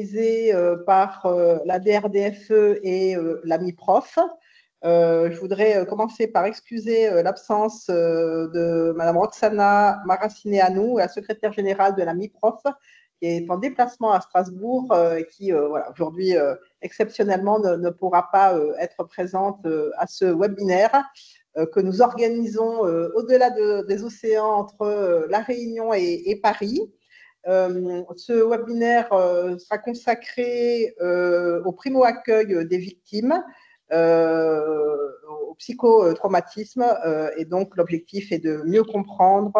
organisé par la DRDFE et la MIPROF. Je voudrais commencer par excuser l'absence de Madame Roxana Maracineanu, la secrétaire générale de la MIPROF, qui est en déplacement à Strasbourg et qui, voilà, aujourd'hui, exceptionnellement, ne pourra pas être présente à ce webinaire que nous organisons au-delà des océans entre La Réunion et Paris. Ce webinaire sera consacré au primo-accueil des victimes, au psychotraumatisme, et donc l'objectif est de mieux comprendre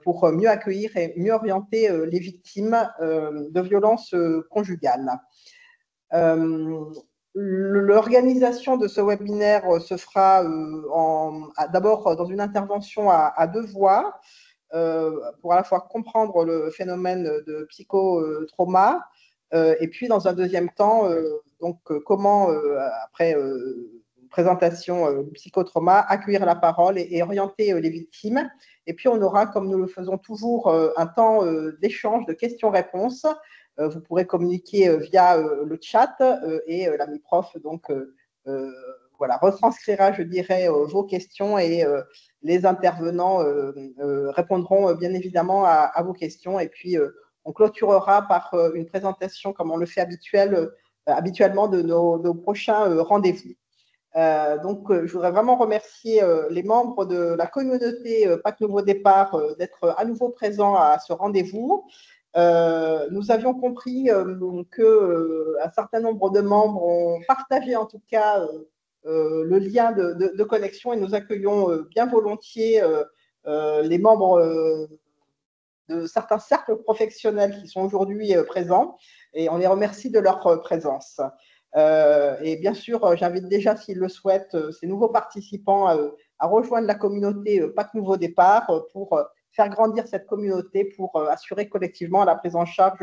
pour mieux accueillir et mieux orienter les victimes de violences conjugales. L'organisation de ce webinaire se fera d'abord dans une intervention à deux voix, pour à la fois comprendre le phénomène de psychotrauma et puis dans un deuxième temps, comment, après présentation du psychotrauma, accueillir la parole et orienter les victimes. Et puis on aura, comme nous le faisons toujours, un temps d'échange, de questions-réponses. Vous pourrez communiquer via le chat et la MIPROF, donc voilà, retranscrira, je dirais, vos questions et les intervenants répondront bien évidemment à vos questions. Et puis, on clôturera par une présentation, comme on le fait habituellement, de nos prochains rendez-vous. Donc, je voudrais vraiment remercier les membres de la communauté PAC Nouveau Départ d'être à nouveau présents à ce rendez-vous. Nous avions compris qu'un certain nombre de membres ont partagé en tout cas le lien de connexion et nous accueillons bien volontiers les membres de certains cercles professionnels qui sont aujourd'hui présents et on les remercie de leur présence. Et bien sûr, j'invite déjà, s'ils le souhaitent, ces nouveaux participants à rejoindre la communauté PAC Nouveau Départ pour faire grandir cette communauté, pour assurer collectivement la prise en charge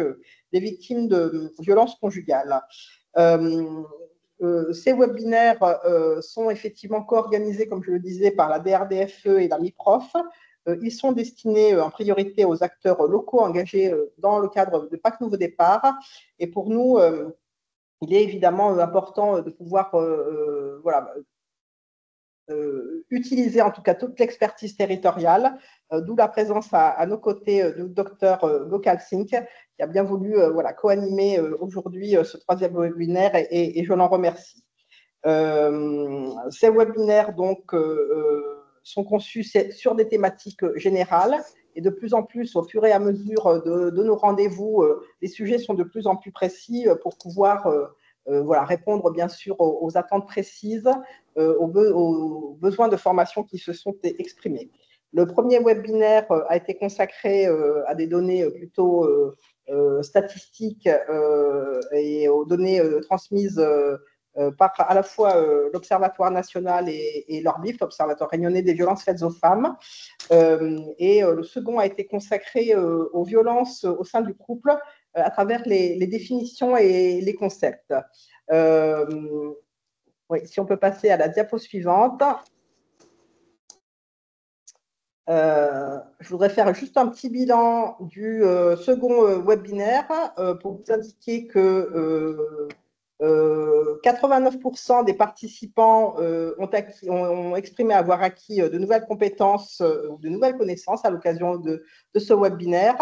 des victimes de violences conjugales. Ces webinaires sont effectivement co-organisés, comme je le disais, par la DRDFE et la MIPROF. Ils sont destinés en priorité aux acteurs locaux engagés dans le cadre de PAC Nouveau Départ. Et pour nous, il est évidemment important de pouvoir voilà, utiliser en tout cas toute l'expertise territoriale, d'où la présence à nos côtés du docteur Gokal Singh, qui a bien voulu voilà, co-animer aujourd'hui ce troisième webinaire et je l'en remercie. Ces webinaires donc, sont conçus sur des thématiques générales et de plus en plus, au fur et à mesure de nos rendez-vous, les sujets sont de plus en plus précis pour pouvoir voilà, répondre bien sûr aux attentes précises, aux besoins de formation qui se sont exprimés. Le premier webinaire a été consacré à des données plutôt statistiques et aux données transmises par à la fois l'Observatoire national et l'ORBIF, l'Observatoire réunionnais des violences faites aux femmes. Et le second a été consacré aux violences au sein du couple à travers les définitions et les concepts. Oui, si on peut passer à la diapo suivante. Je voudrais faire juste un petit bilan du second webinaire pour vous indiquer que 89% des participants ont exprimé avoir acquis de nouvelles compétences ou de nouvelles connaissances à l'occasion de ce webinaire.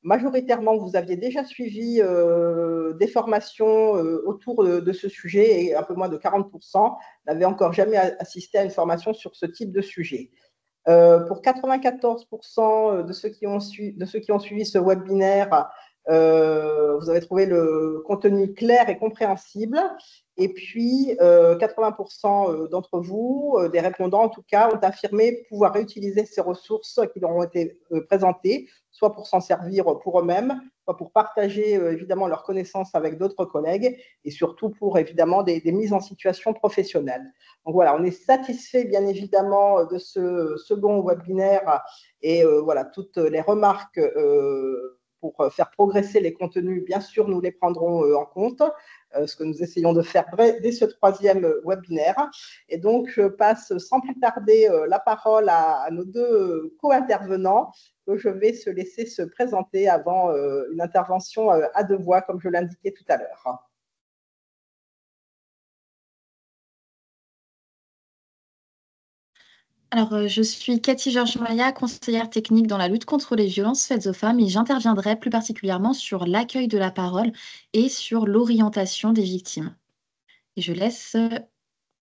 Majoritairement, vous aviez déjà suivi des formations autour de ce sujet et un peu moins de 40% n'avaient encore jamais assisté à une formation sur ce type de sujet. Pour 94% de ceux qui ont suivi ce webinaire, vous avez trouvé le contenu clair et compréhensible. Et puis, 80% d'entre vous, des répondants en tout cas, ont affirmé pouvoir réutiliser ces ressources qui leur ont été présentées, soit pour s'en servir pour eux-mêmes, soit pour partager évidemment leurs connaissances avec d'autres collègues et surtout pour évidemment des mises en situation professionnelle. Donc voilà, on est satisfait bien évidemment de ce second webinaire et voilà, toutes les remarques pour faire progresser les contenus, bien sûr, nous les prendrons en compte, ce que nous essayons de faire dès ce troisième webinaire. Et donc, je passe sans plus tarder la parole à nos deux co-intervenants, que je vais se laisser se présenter avant une intervention à deux voix, comme je l'indiquais tout à l'heure. Alors, je suis Cathy Georges-Maya, conseillère technique dans la lutte contre les violences faites aux femmes et j'interviendrai plus particulièrement sur l'accueil de la parole et sur l'orientation des victimes. Et je laisse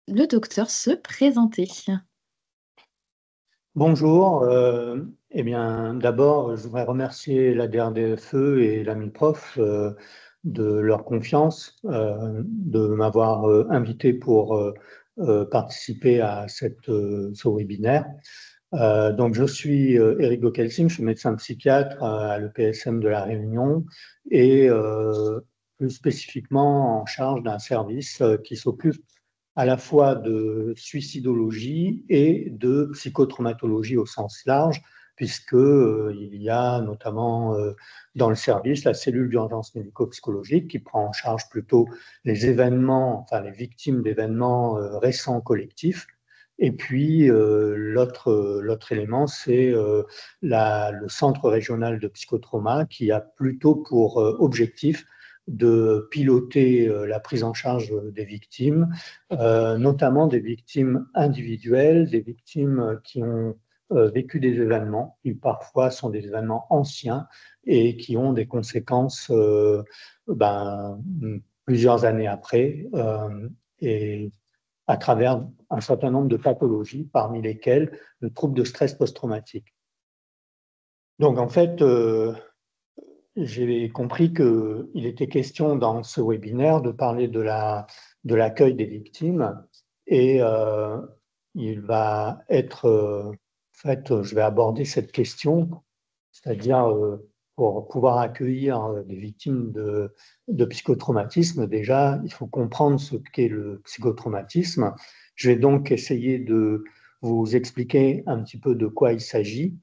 le docteur se présenter. Bonjour. Eh bien, d'abord, je voudrais remercier la DRDFE et la MIPROF de leur confiance, de m'avoir invité pour participer à ce webinaire. Donc, je suis Éric Gokelsing, je suis médecin psychiatre à l'EPSM de La Réunion et plus spécifiquement en charge d'un service qui s'occupe à la fois de suicidologie et de psychotraumatologie au sens large, puisque il y a notamment dans le service la cellule d'urgence médico-psychologique qui prend en charge plutôt les événements, enfin les victimes d'événements récents collectifs. Et puis l'autre élément, c'est le centre régional de psychotrauma qui a plutôt pour objectif de piloter la prise en charge des victimes, notamment des victimes individuelles, des victimes qui ont vécu des événements, qui parfois sont des événements anciens et qui ont des conséquences plusieurs années après, et à travers un certain nombre de pathologies, parmi lesquelles le trouble de stress post-traumatique. Donc en fait, j'ai compris qu'il était question dans ce webinaire de parler de l'accueil des victimes et il va être, en fait, je vais aborder cette question, c'est-à-dire pour pouvoir accueillir des victimes de psychotraumatisme, déjà, il faut comprendre ce qu'est le psychotraumatisme. Je vais donc essayer de vous expliquer un petit peu de quoi il s'agit,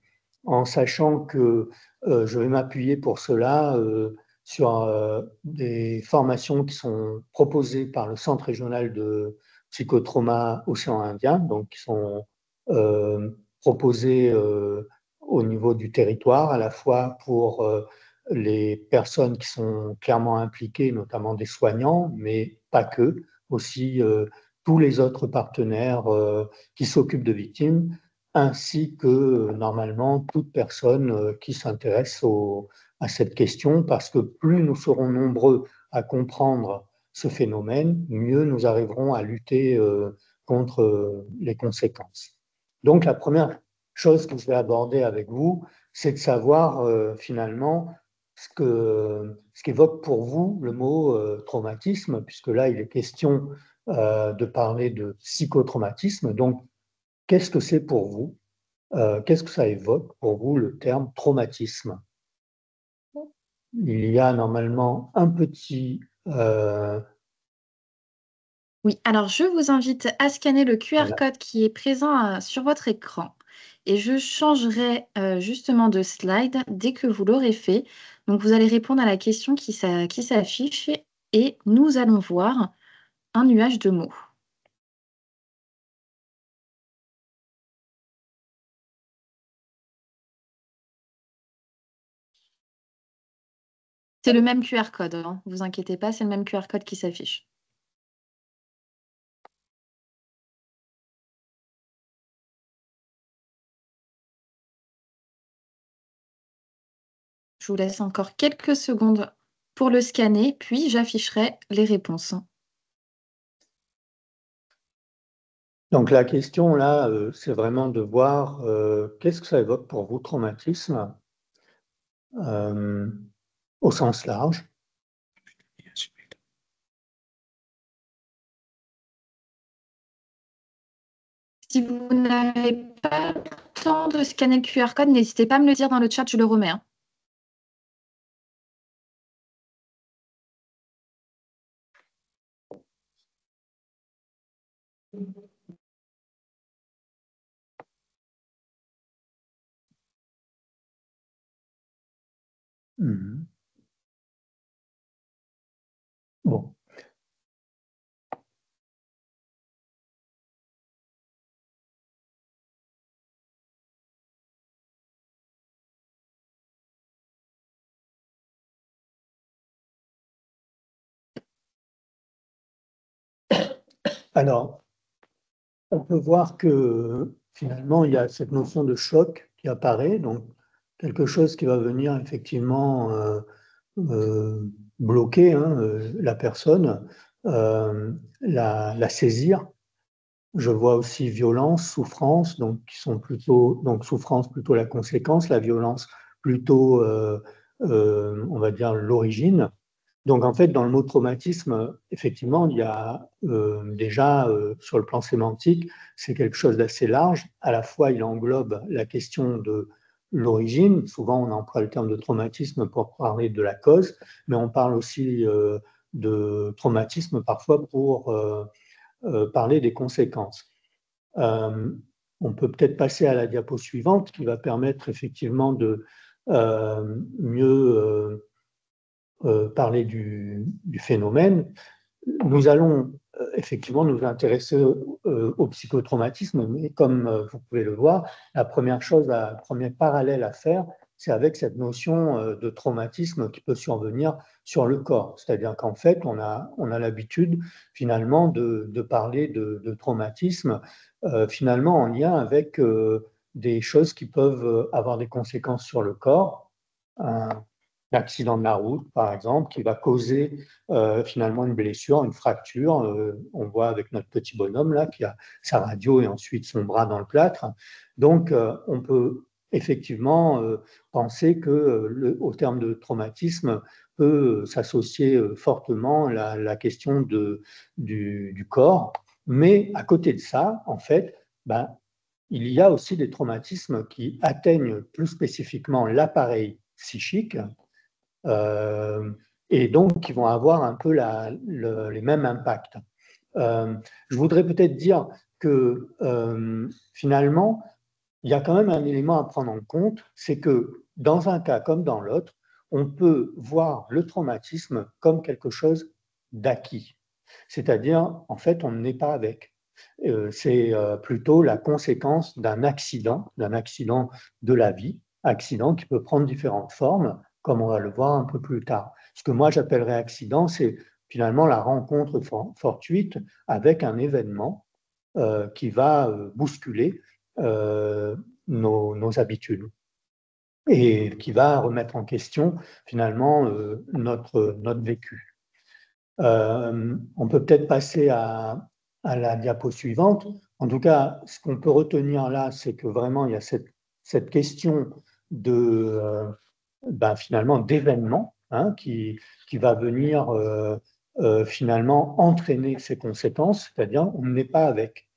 en sachant que je vais m'appuyer pour cela sur des formations qui sont proposées par le Centre régional de psychotrauma Océan Indien, donc qui sont proposées au niveau du territoire, à la fois pour les personnes qui sont clairement impliquées, notamment des soignants, mais pas que, aussi tous les autres partenaires qui s'occupent de victimes, ainsi que normalement toute personne qui s'intéresse à cette question, parce que plus nous serons nombreux à comprendre ce phénomène, mieux nous arriverons à lutter contre les conséquences. Donc la première chose que je vais aborder avec vous, c'est de savoir finalement ce qu'évoque pour vous le mot traumatisme, puisque là il est question de parler de psychotraumatisme. Donc qu'est-ce que c'est pour vous? Qu'est-ce que ça évoque pour vous le terme traumatisme? Il y a normalement un petit... Oui, alors je vous invite à scanner le QR Voilà. code qui est présent sur votre écran et je changerai justement de slide dès que vous l'aurez fait. Donc vous allez répondre à la question qui s'affiche et nous allons voir un nuage de mots. C'est le même QR code, hein, vous inquiétez pas, c'est le même QR code qui s'affiche. Je vous laisse encore quelques secondes pour le scanner, puis j'afficherai les réponses. Donc la question là, c'est vraiment de voir qu'est-ce que ça évoque pour vous traumatisme au sens large. Si vous n'avez pas le temps de scanner le QR code, n'hésitez pas à me le dire dans le chat, je le remets, hein. Mhm. Bon. Alors, on peut voir que finalement, il y a cette notion de choc qui apparaît, donc quelque chose qui va venir effectivement bloquer la personne, la saisir. Je vois aussi violence, souffrance, donc qui sont plutôt, donc souffrance plutôt la conséquence, la violence plutôt, on va dire, l'origine. Donc en fait, dans le mot traumatisme, effectivement, il y a déjà, sur le plan sémantique, c'est quelque chose d'assez large. À la fois, il englobe la question de l'origine. Souvent, on emploie le terme de traumatisme pour parler de la cause, mais on parle aussi de traumatisme parfois pour parler des conséquences. Euh, on peut peut-être passer à la diapo suivante qui va permettre effectivement de mieux parler du phénomène. Nous allons effectivement nous intéresser au psychotraumatisme, mais comme vous pouvez le voir, la première chose, le premier parallèle à faire, c'est avec cette notion de traumatisme qui peut survenir sur le corps. C'est-à-dire qu'en fait, on a l'habitude finalement de parler de traumatisme finalement en lien avec des choses qui peuvent avoir des conséquences sur le corps. Un accident de la route, par exemple, qui va causer finalement une blessure, une fracture. On voit avec notre petit bonhomme là qui a sa radio et ensuite son bras dans le plâtre. Donc, on peut effectivement penser que au terme de traumatisme peut s'associer fortement la question du corps. Mais à côté de ça, en fait, ben, il y a aussi des traumatismes qui atteignent plus spécifiquement l'appareil psychique euh, et donc qui vont avoir un peu les mêmes impacts. Je voudrais peut-être dire que finalement, il y a quand même un élément à prendre en compte, c'est que dans un cas comme dans l'autre, on peut voir le traumatisme comme quelque chose d'acquis. C'est-à-dire, en fait, on n'est pas avec. C'est plutôt la conséquence d'un accident de la vie, accident qui peut prendre différentes formes, comme on va le voir un peu plus tard. Ce que moi j'appellerais accident, c'est finalement la rencontre fortuite avec un événement qui va bousculer nos habitudes et qui va remettre en question finalement notre vécu. On peut peut-être passer à la diapo suivante. En tout cas, ce qu'on peut retenir là, c'est que vraiment, il y a cette question de, finalement d'événement qui va venir finalement entraîner ces conséquences, c'est-à-dire on n'est pas avec.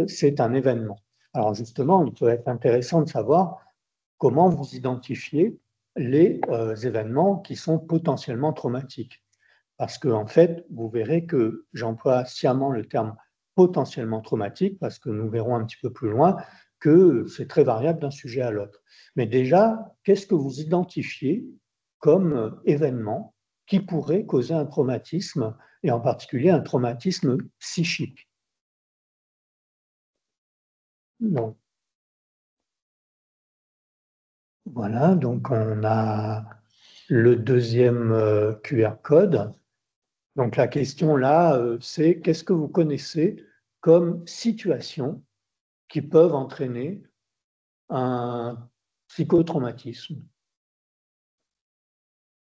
C'est un événement. Alors justement, il peut être intéressant de savoir comment vous identifiez les événements qui sont potentiellement traumatiques. Parce que, en fait, vous verrez que j'emploie sciemment le terme potentiellement traumatique, parce que nous verrons un petit peu plus loin que c'est très variable d'un sujet à l'autre. Mais déjà, qu'est-ce que vous identifiez comme événement qui pourrait causer un traumatisme, et en particulier un traumatisme psychique? Donc, voilà, donc on a le deuxième QR code. Donc la question là, c'est qu'est-ce que vous connaissez comme situation qui peuvent entraîner un psychotraumatisme?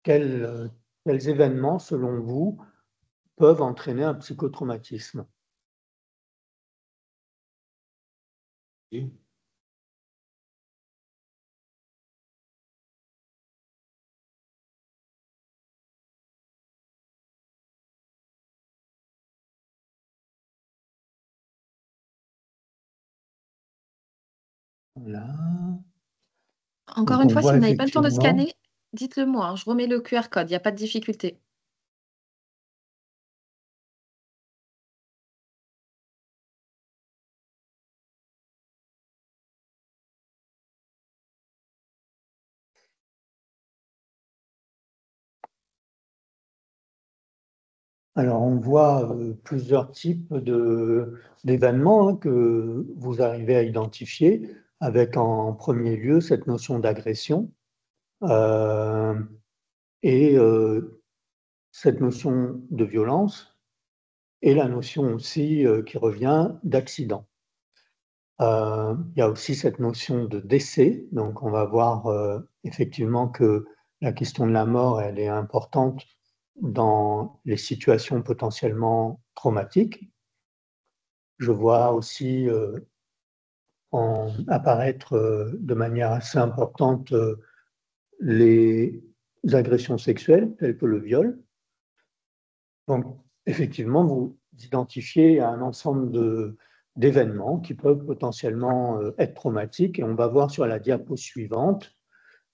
Quels événements, selon vous, peuvent entraîner un psychotraumatisme? Voilà. Encore Donc une on fois, si voit vous n'avez pas le temps de effectivement, scanner, dites-le moi, hein, je remets le QR code, il n'y a pas de difficulté. Alors, on voit plusieurs types d'événements que vous arrivez à identifier, avec en premier lieu cette notion d'agression et cette notion de violence et la notion aussi qui revient d'accident. Il y a aussi cette notion de décès, donc on va voir effectivement que la question de la mort, elle est importante dans les situations potentiellement traumatiques. Je vois aussi apparaître de manière assez importante les agressions sexuelles, telles que le viol. Donc, effectivement, vous identifiez un ensemble d'événements qui peuvent potentiellement être traumatiques, et on va voir sur la diapo suivante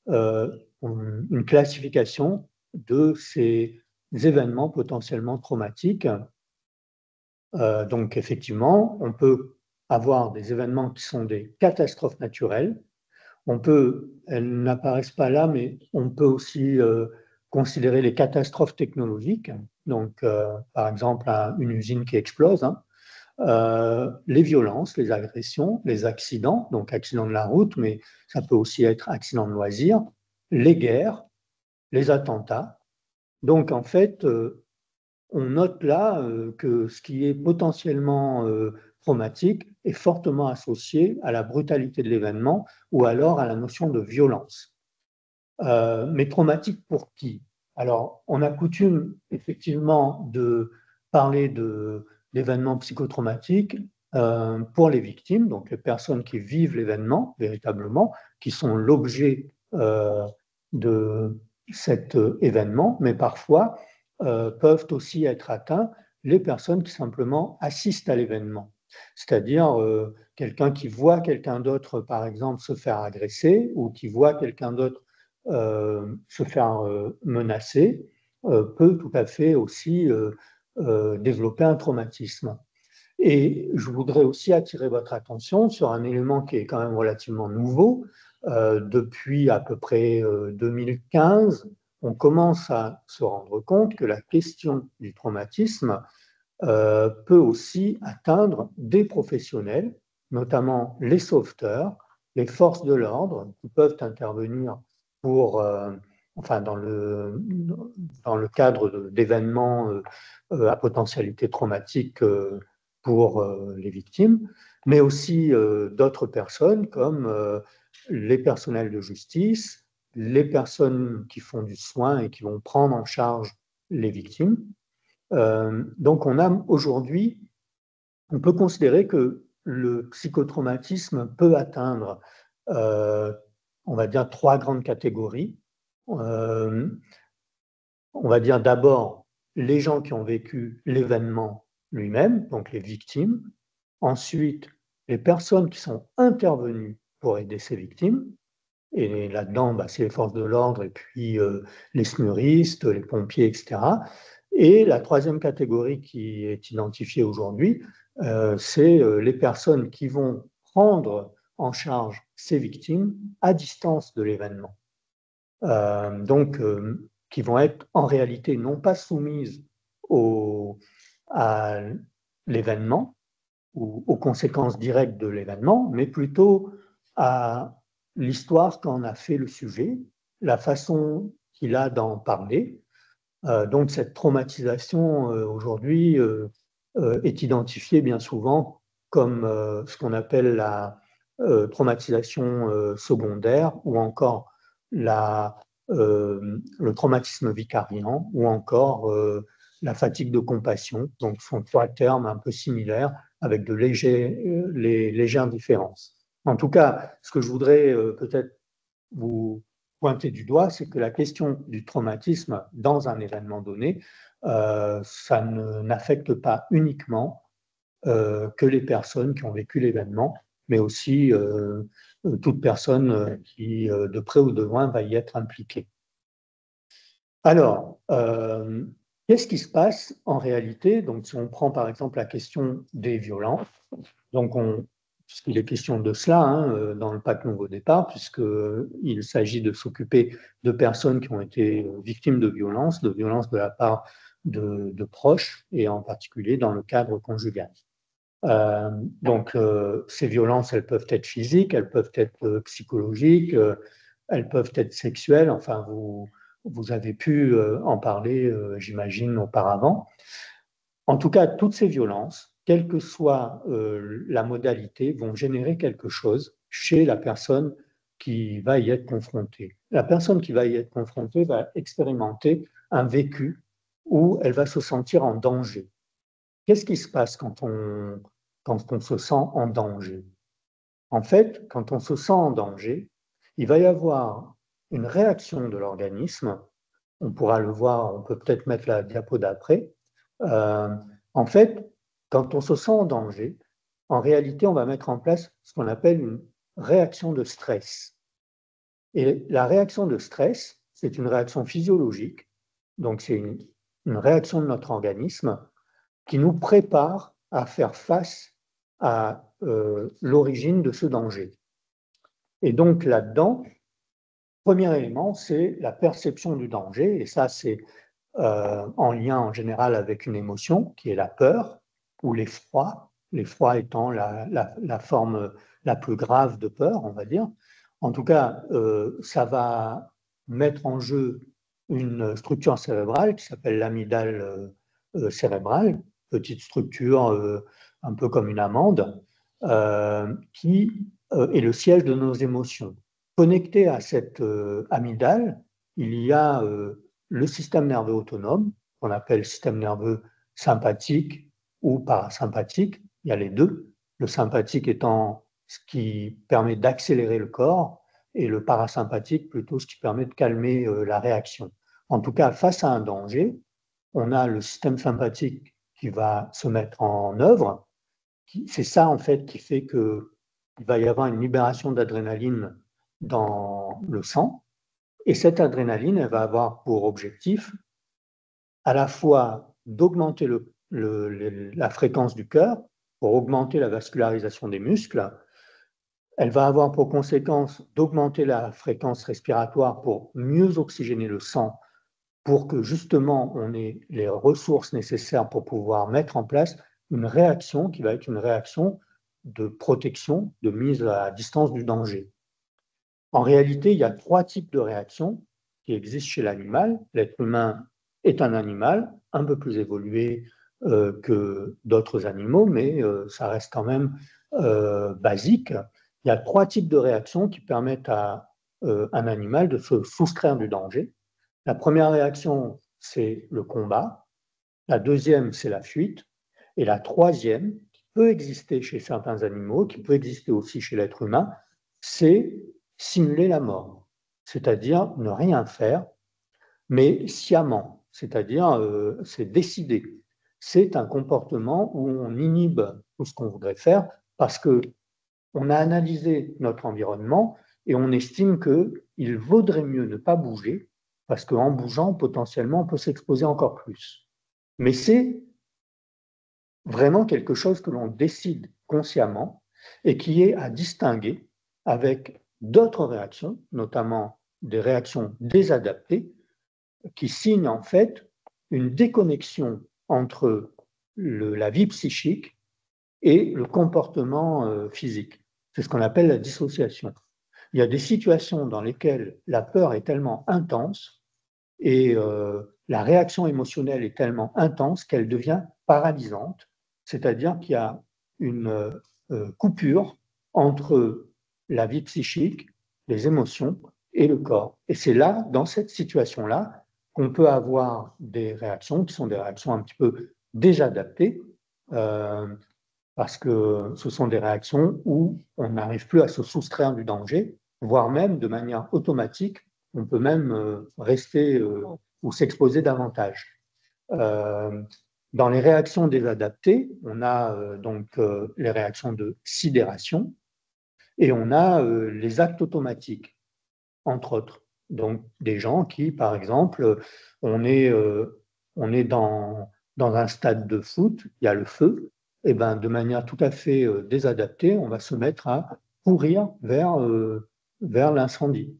une classification de ces événements potentiellement traumatiques. Donc, effectivement, on peut avoir des événements qui sont des catastrophes naturelles. Elles n'apparaissent pas là, mais on peut aussi considérer les catastrophes technologiques. Donc, par exemple, une usine qui explose, les violences, les agressions, les accidents, donc accidents de la route, mais ça peut aussi être accidents de loisirs, les guerres, les attentats. Donc, en fait, on note là que ce qui est potentiellement traumatique est fortement associé à la brutalité de l'événement ou alors à la notion de violence. Mais traumatique pour qui? Alors, on a coutume effectivement de parler d'événements psychotraumatiques pour les victimes, donc les personnes qui vivent l'événement véritablement, qui sont l'objet de cet événement, mais parfois peuvent aussi être atteints les personnes qui simplement assistent à l'événement. C'est-à-dire quelqu'un qui voit quelqu'un d'autre, par exemple, se faire agresser ou qui voit quelqu'un d'autre se faire menacer, peut tout à fait aussi développer un traumatisme. Et je voudrais aussi attirer votre attention sur un élément qui est quand même relativement nouveau. Depuis à peu près 2015, on commence à se rendre compte que la question du traumatisme peut aussi atteindre des professionnels, notamment les sauveteurs, les forces de l'ordre, qui peuvent intervenir dans le cadre d'événements à potentialité traumatique pour les victimes, mais aussi d'autres personnes comme les personnels de justice, les personnes qui font du soin et qui vont prendre en charge les victimes. Donc aujourd'hui, on peut considérer que le psychotraumatisme peut atteindre, on va dire, 3 grandes catégories. On va dire d'abord les gens qui ont vécu l'événement lui-même, donc les victimes. Ensuite, les personnes qui sont intervenues pour aider ces victimes. Et là-dedans, c'est les forces de l'ordre et puis les SMURistes, les pompiers, etc. Et la troisième catégorie qui est identifiée aujourd'hui, c'est les personnes qui vont prendre en charge ces victimes à distance de l'événement. Donc, qui vont être en réalité non pas soumises à l'événement ou aux conséquences directes de l'événement, mais plutôt à l'histoire qu'en a fait le sujet, la façon qu'il a d'en parler. Donc cette traumatisation aujourd'hui est identifiée bien souvent comme ce qu'on appelle la traumatisation secondaire ou encore le traumatisme vicariant ou encore la fatigue de compassion. Donc ce sont 3 termes un peu similaires avec de légères différences. En tout cas, ce que je voudrais peut-être vous pointer du doigt, c'est que la question du traumatisme dans un événement donné, ça n'affecte pas uniquement que les personnes qui ont vécu l'événement, mais aussi toute personne qui, de près ou de loin, va y être impliquée. Alors, qu'est-ce qui se passe en réalité? Donc, si on prend par exemple la question des violences, donc puisqu'il est question de cela dans le pacte Nouveau Départ, puisqu'il s'agit de s'occuper de personnes qui ont été victimes de violences de la part de proches, et en particulier dans le cadre conjugal. Donc, ces violences, elles peuvent être physiques, elles peuvent être psychologiques, elles peuvent être sexuelles. Enfin, vous avez pu en parler, j'imagine, auparavant. En tout cas, toutes ces violences, quelle que soit la modalité, vont générer quelque chose chez la personne qui va y être confrontée. La personne qui va y être confrontée va expérimenter un vécu où elle va se sentir en danger. Qu'est-ce qui se passe quand on se sent en danger? En fait, quand on se sent en danger, il va y avoir une réaction de l'organisme. On pourra le voir, on peut peut-être mettre la diapo d'après. En fait, quand on se sent en danger, en réalité, on va mettre en place ce qu'on appelle une réaction de stress. Et la réaction de stress, c'est une réaction physiologique, donc c'est une réaction de notre organisme qui nous prépare à faire face à l'origine de ce danger. Et donc là-dedans, premier élément, c'est la perception du danger, et ça c'est en lien en général avec une émotion qui est la peur ou l'effroi étant la forme la plus grave de peur, on va dire. En tout cas, ça va mettre en jeu une structure cérébrale qui s'appelle l'amygdale cérébrale, petite structure un peu comme une amande, qui est le siège de nos émotions. Connecté à cette amygdale, il y a le système nerveux autonome, qu'on appelle système nerveux sympathique ou parasympathique. Il y a les deux. Le sympathique étant ce qui permet d'accélérer le corps et le parasympathique plutôt ce qui permet de calmer la réaction. En tout cas, face à un danger, on a le système sympathique qui va se mettre en œuvre. C'est ça, en fait, qui fait qu'il va y avoir une libération d'adrénaline dans le sang. Et cette adrénaline, elle va avoir pour objectif à la fois d'augmenter la fréquence du cœur pour augmenter la vascularisation des muscles. Elle va avoir pour conséquence d'augmenter la fréquence respiratoire pour mieux oxygéner le sang, pour que justement on ait les ressources nécessaires pour pouvoir mettre en place une réaction qui va être une réaction de protection, de mise à distance du danger. En réalité, il y a 3 types de réactions qui existent chez l'animal. L'être humain est un animal un peu plus évolué que d'autres animaux, mais ça reste quand même basique. Il y a 3 types de réactions qui permettent à un animal de se soustraire du danger. La première réaction, c'est le combat. La deuxième, c'est la fuite. Et la troisième, qui peut exister chez certains animaux, qui peut exister aussi chez l'être humain, c'est simuler la mort, c'est-à-dire ne rien faire, mais sciemment, c'est-à-dire c'est décidé. C'est un comportement où on inhibe tout ce qu'on voudrait faire parce qu'on a analysé notre environnement et on estime qu'il vaudrait mieux ne pas bouger parce qu'en bougeant, potentiellement, on peut s'exposer encore plus. Mais c'est vraiment quelque chose que l'on décide consciemment et qui est à distinguer avec d'autres réactions, notamment des réactions désadaptées, qui signent en fait une déconnexion entre la vie psychique et le comportement physique. C'est ce qu'on appelle la dissociation. Il y a des situations dans lesquelles la peur est tellement intense et la réaction émotionnelle est tellement intense qu'elle devient paralysante, c'est-à-dire qu'il y a une coupure entre la vie psychique, les émotions et le corps. Et c'est là, dans cette situation-là, qu'on peut avoir des réactions qui sont des réactions un petit peu désadaptées, parce que ce sont des réactions où on n'arrive plus à se soustraire du danger, voire même de manière automatique, on peut même rester ou s'exposer davantage. Dans les réactions désadaptées, on a donc les réactions de sidération et on a les actes automatiques, entre autres. Donc des gens qui, par exemple, on est dans un stade de foot, il y a le feu, eh ben, de manière tout à fait désadaptée, on va se mettre à courir vers l'incendie.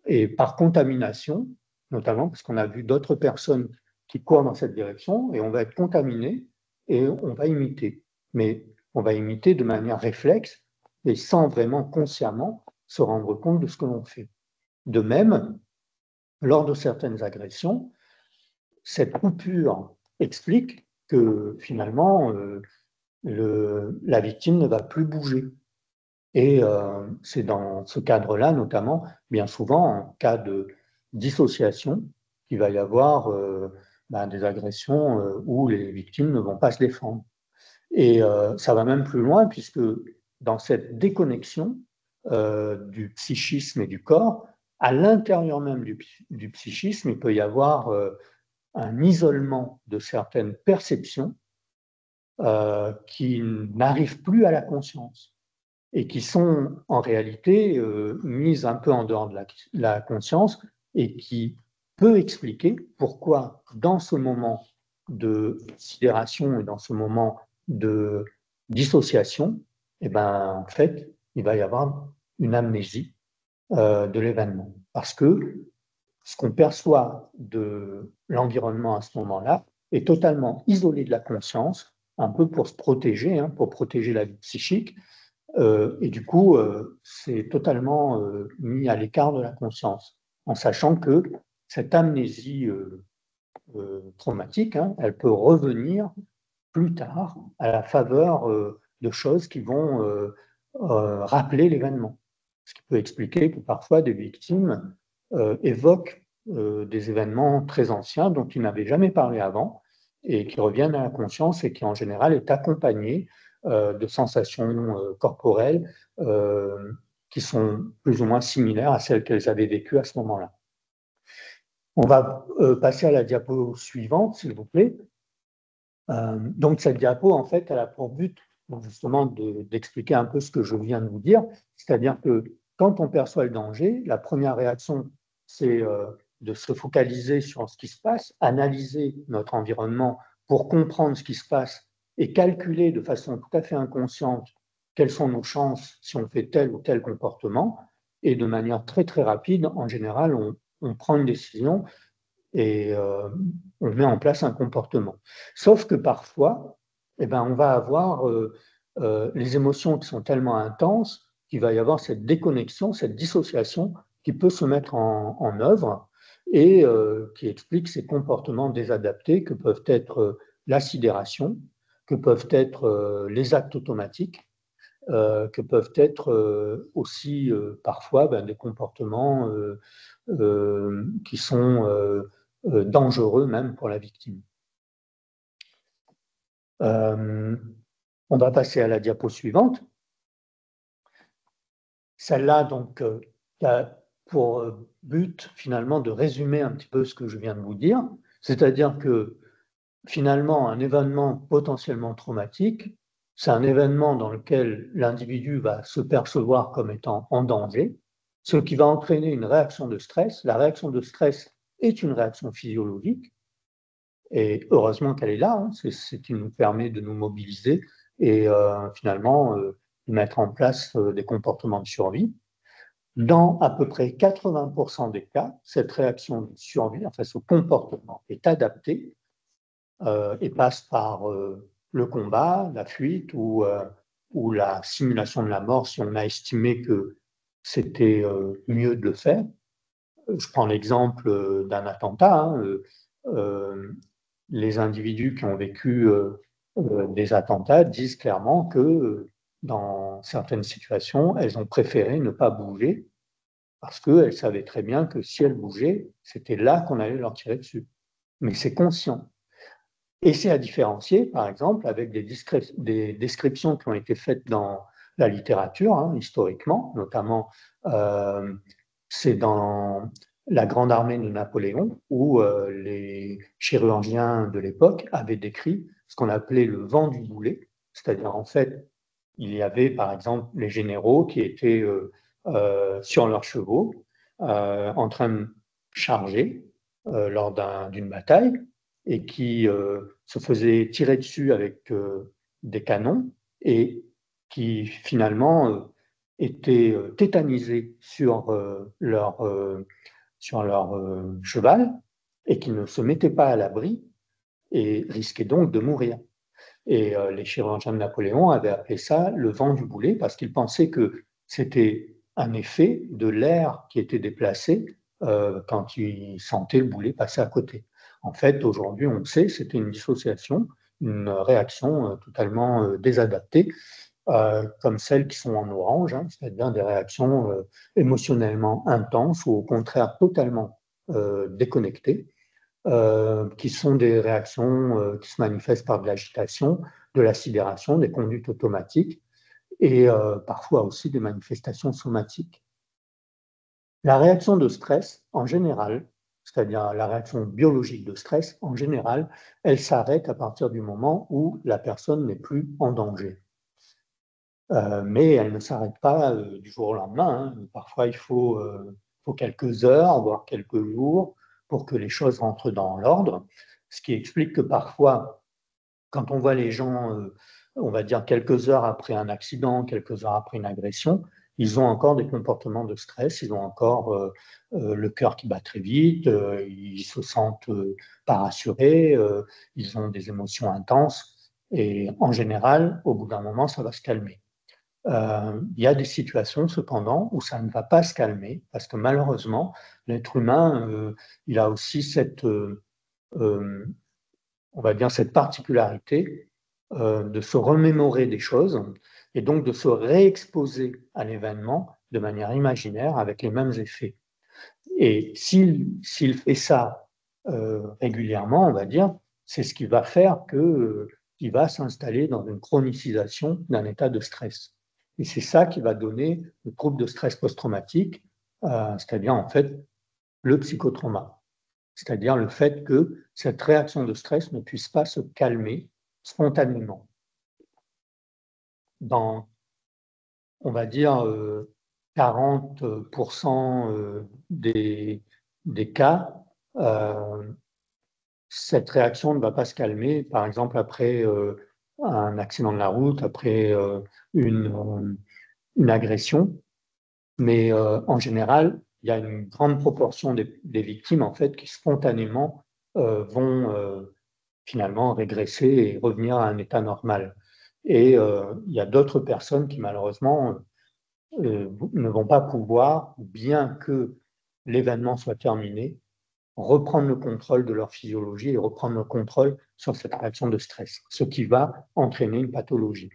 Et par contamination, notamment parce qu'on a vu d'autres personnes qui courent dans cette direction, et on va être contaminé et on va imiter. Mais on va imiter de manière réflexe et sans vraiment consciemment se rendre compte de ce que l'on fait. De même, lors de certaines agressions, cette coupure explique que finalement, la victime ne va plus bouger. Et c'est dans ce cadre-là, notamment, bien souvent, en cas de dissociation, qu'il va y avoir des agressions où les victimes ne vont pas se défendre. Et ça va même plus loin, puisque dans cette déconnexion du psychisme et du corps, à l'intérieur même du psychisme, il peut y avoir un isolement de certaines perceptions qui n'arrivent plus à la conscience et qui sont en réalité mises un peu en dehors de la conscience et qui peut expliquer pourquoi dans ce moment de sidération et dans ce moment de dissociation, eh ben, en fait, il va y avoir une amnésie de l'événement. Parce que ce qu'on perçoit de l'environnement à ce moment-là est totalement isolé de la conscience, un peu pour se protéger, hein, pour protéger la vie psychique, et du coup, c'est totalement mis à l'écart de la conscience, en sachant que cette amnésie traumatique, hein, elle peut revenir plus tard à la faveur de choses qui vont rappeler l'événement. Ce qui peut expliquer que parfois des victimes évoquent des événements très anciens dont ils n'avaient jamais parlé avant et qui reviennent à la conscience et qui en général est accompagné de sensations corporelles qui sont plus ou moins similaires à celles qu'elles avaient vécues à ce moment-là. On va passer à la diapo suivante, s'il vous plaît. Donc cette diapo, en fait, elle a pour but justement d'expliquer un peu ce que je viens de vous dire, c'est-à-dire que quand on perçoit le danger, la première réaction, c'est de se focaliser sur ce qui se passe, analyser notre environnement pour comprendre ce qui se passe et calculer de façon tout à fait inconsciente quelles sont nos chances si on fait tel ou tel comportement. Et de manière très très rapide, en général, on prend une décision et on met en place un comportement. Sauf que parfois, eh ben, on va avoir les émotions qui sont tellement intenses qu'il va y avoir cette déconnexion, cette dissociation qui peut se mettre en œuvre et qui explique ces comportements désadaptés que peuvent être la sidération, que peuvent être les actes automatiques, que peuvent être aussi parfois des comportements qui sont dangereux même pour la victime. On va passer à la diapo suivante. Celle-là, donc, a pour but finalement de résumer un petit peu ce que je viens de vous dire, c'est-à-dire que finalement, un événement potentiellement traumatique, c'est un événement dans lequel l'individu va se percevoir comme étant en danger, ce qui va entraîner une réaction de stress. La réaction de stress est une réaction physiologique, et heureusement qu'elle est là, hein, c'est ce qui nous permet de nous mobiliser et finalement de mettre en place des comportements de survie. Dans à peu près 80% des cas, cette réaction de survie, enfin ce comportement est adapté et passe par le combat, la fuite ou la simulation de la mort si on a estimé que c'était mieux de le faire. Je prends l'exemple d'un attentat. Hein, les individus qui ont vécu des attentats disent clairement que dans certaines situations, elles ont préféré ne pas bouger parce qu'elles savaient très bien que si elles bougeaient, c'était là qu'on allait leur tirer dessus. Mais c'est conscient. Et c'est à différencier, par exemple, avec des descriptions qui ont été faites dans la littérature, hein, historiquement, notamment c'est dans la Grande Armée de Napoléon, où les chirurgiens de l'époque avaient décrit ce qu'on appelait le vent du boulet, c'est-à-dire en fait, il y avait par exemple les généraux qui étaient sur leurs chevaux, en train de charger lors d'une bataille, et qui se faisaient tirer dessus avec des canons et qui finalement étaient tétanisés sur leur cheval et qui ne se mettaient pas à l'abri et risquaient donc de mourir. Et les chirurgiens de Napoléon avaient appelé ça le vent du boulet parce qu'ils pensaient que c'était un effet de l'air qui était déplacé quand ils sentaient le boulet passer à côté. En fait, aujourd'hui, on le sait, c'était une dissociation, une réaction totalement désadaptée, comme celles qui sont en orange, hein, c'est-à-dire des réactions émotionnellement intenses ou au contraire totalement déconnectées. Qui sont des réactions qui se manifestent par de l'agitation, de la sidération, des conduites automatiques et parfois aussi des manifestations somatiques. La réaction de stress, en général, c'est-à-dire la réaction biologique de stress, en général, elle s'arrête à partir du moment où la personne n'est plus en danger. Mais elle ne s'arrête pas du jour au lendemain, hein. Parfois, il faut quelques heures, voire quelques jours, pour que les choses rentrent dans l'ordre. Ce qui explique que parfois, quand on voit les gens, on va dire quelques heures après un accident, quelques heures après une agression, ils ont encore des comportements de stress, ils ont encore le cœur qui bat très vite, ils se sentent pas rassurés, ils ont des émotions intenses. Et en général, au bout d'un moment, ça va se calmer. Il y a des situations cependant où ça ne va pas se calmer parce que malheureusement, l'être humain, il a aussi cette, on va dire, cette particularité de se remémorer des choses et donc de se réexposer à l'événement de manière imaginaire avec les mêmes effets. Et s'il fait ça régulièrement, on va dire, c'est ce qui va faire qu'il va s'installer dans une chronicisation d'un état de stress. Et c'est ça qui va donner le trouble de stress post-traumatique, c'est-à-dire en fait le psychotrauma. C'est-à-dire le fait que cette réaction de stress ne puisse pas se calmer spontanément. Dans, on va dire, 40% des cas, cette réaction ne va pas se calmer, par exemple après un accident de la route, après une agression, mais en général, il y a une grande proportion des victimes en fait qui spontanément vont finalement régresser et revenir à un état normal. Et il y a d'autres personnes qui malheureusement ne vont pas pouvoir, bien que l'événement soit terminé, reprendre le contrôle de leur physiologie et reprendre le contrôle sur cette réaction de stress, ce qui va entraîner une pathologie.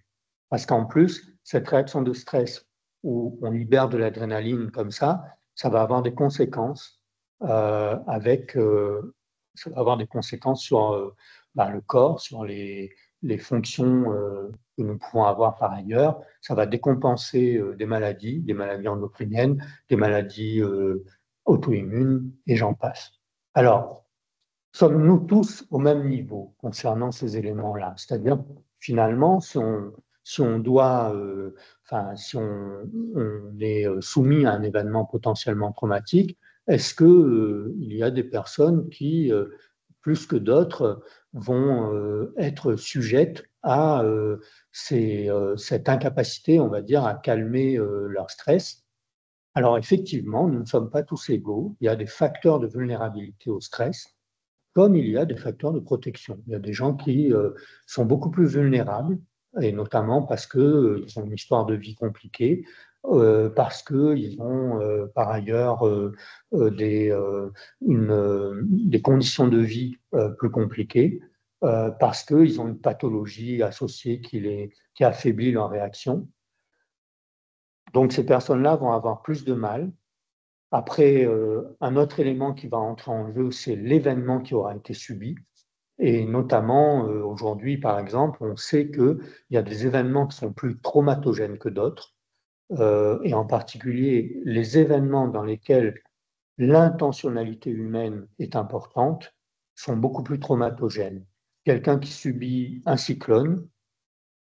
Parce qu'en plus, cette réaction de stress où on libère de l'adrénaline comme ça va avoir des conséquences ça va avoir des conséquences sur le corps, sur les fonctions que nous pouvons avoir par ailleurs. Ça va décompenser des maladies endocriniennes, des maladies auto-immunes, et j'en passe. Alors, sommes-nous tous au même niveau concernant ces éléments-là? C'est-à-dire, finalement, si on doit, si on est soumis à un événement potentiellement traumatique, est-ce qu'il y a des personnes qui, plus que d'autres, vont être sujettes à cette incapacité, on va dire, à calmer leur stress? Alors, effectivement, nous ne sommes pas tous égaux. Il y a des facteurs de vulnérabilité au stress, comme il y a des facteurs de protection. Il y a des gens qui sont beaucoup plus vulnérables, et notamment parce qu'ils ont une histoire de vie compliquée, parce qu'ils ont par ailleurs des conditions de vie plus compliquées, parce qu'ils ont une pathologie associée qui affaiblit leur réaction. Donc ces personnes-là vont avoir plus de mal. Après, un autre élément qui va entrer en jeu, c'est l'événement qui aura été subi. Et notamment, aujourd'hui, par exemple, on sait qu'il y a des événements qui sont plus traumatogènes que d'autres. Et en particulier, les événements dans lesquels l'intentionnalité humaine est importante sont beaucoup plus traumatogènes. Quelqu'un qui subit un cyclone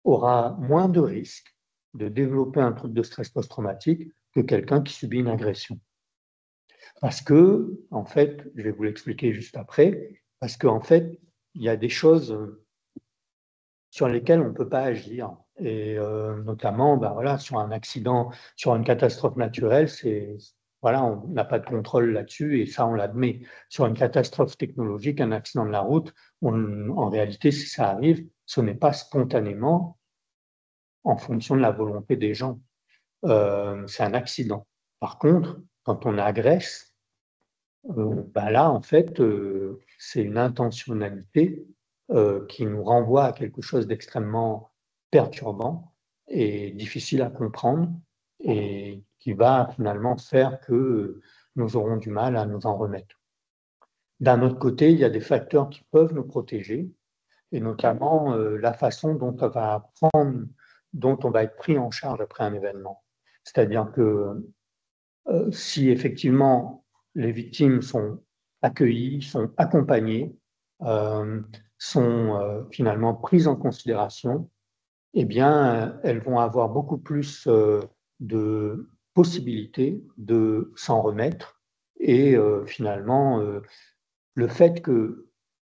aura moins de risques de développer un trouble de stress post-traumatique que quelqu'un qui subit une agression. Parce que, en fait, je vais vous l'expliquer juste après, parce qu'en fait, il y a des choses sur lesquels on ne peut pas agir. Et notamment, voilà, sur un accident, sur une catastrophe naturelle, voilà, on n'a pas de contrôle là-dessus et ça, on l'admet. Sur une catastrophe technologique, un accident de la route, en réalité, si ça arrive, ce n'est pas spontanément en fonction de la volonté des gens. C'est un accident. Par contre, quand on agresse, là, en fait, c'est une intentionnalité qui nous renvoie à quelque chose d'extrêmement perturbant et difficile à comprendre et qui va finalement faire que nous aurons du mal à nous en remettre. D'un autre côté, il y a des facteurs qui peuvent nous protéger et notamment la façon dont on va être pris en charge après un événement. C'est-à-dire que si effectivement les victimes sont accueillies, sont accompagnées, sont finalement prises en considération, eh bien, elles vont avoir beaucoup plus de possibilités de s'en remettre. Et finalement, le fait que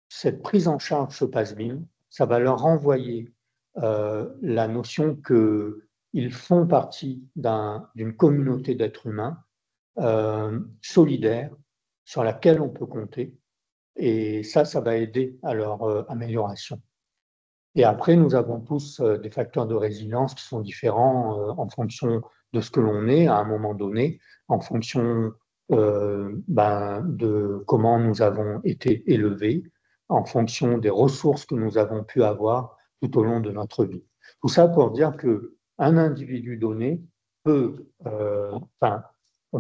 cette prise en charge se passe bien, ça va leur renvoyer la notion qu'ils font partie d'une communauté d'êtres humains solidaire sur laquelle on peut compter. Et ça va aider à leur amélioration. Et après, nous avons tous des facteurs de résilience qui sont différents en fonction de ce que l'on est à un moment donné, en fonction de comment nous avons été élevés, en fonction des ressources que nous avons pu avoir tout au long de notre vie. Tout ça pour dire qu'un individu donné on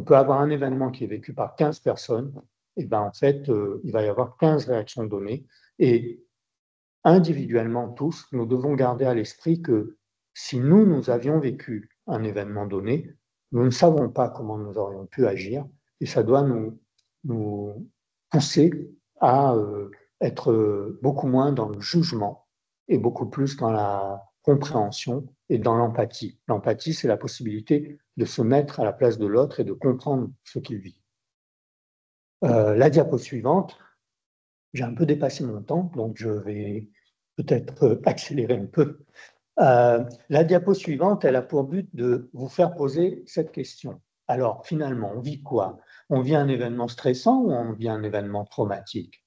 peut avoir un événement qui est vécu par 15 personnes, et en fait, il va y avoir 15 réactions données. Et individuellement tous, nous devons garder à l'esprit que si nous avions vécu un événement donné, nous ne savons pas comment nous aurions pu agir et ça doit nous pousser à être beaucoup moins dans le jugement et beaucoup plus dans la compréhension et dans l'empathie. L'empathie, c'est la possibilité de se mettre à la place de l'autre et de comprendre ce qu'il vit. La diapo suivante. J'ai un peu dépassé mon temps, donc je vais peut-être accélérer un peu. La diapo suivante, elle a pour but de vous faire poser cette question. Alors, finalement, on vit quoi? On vit un événement stressant ou on vit un événement traumatique?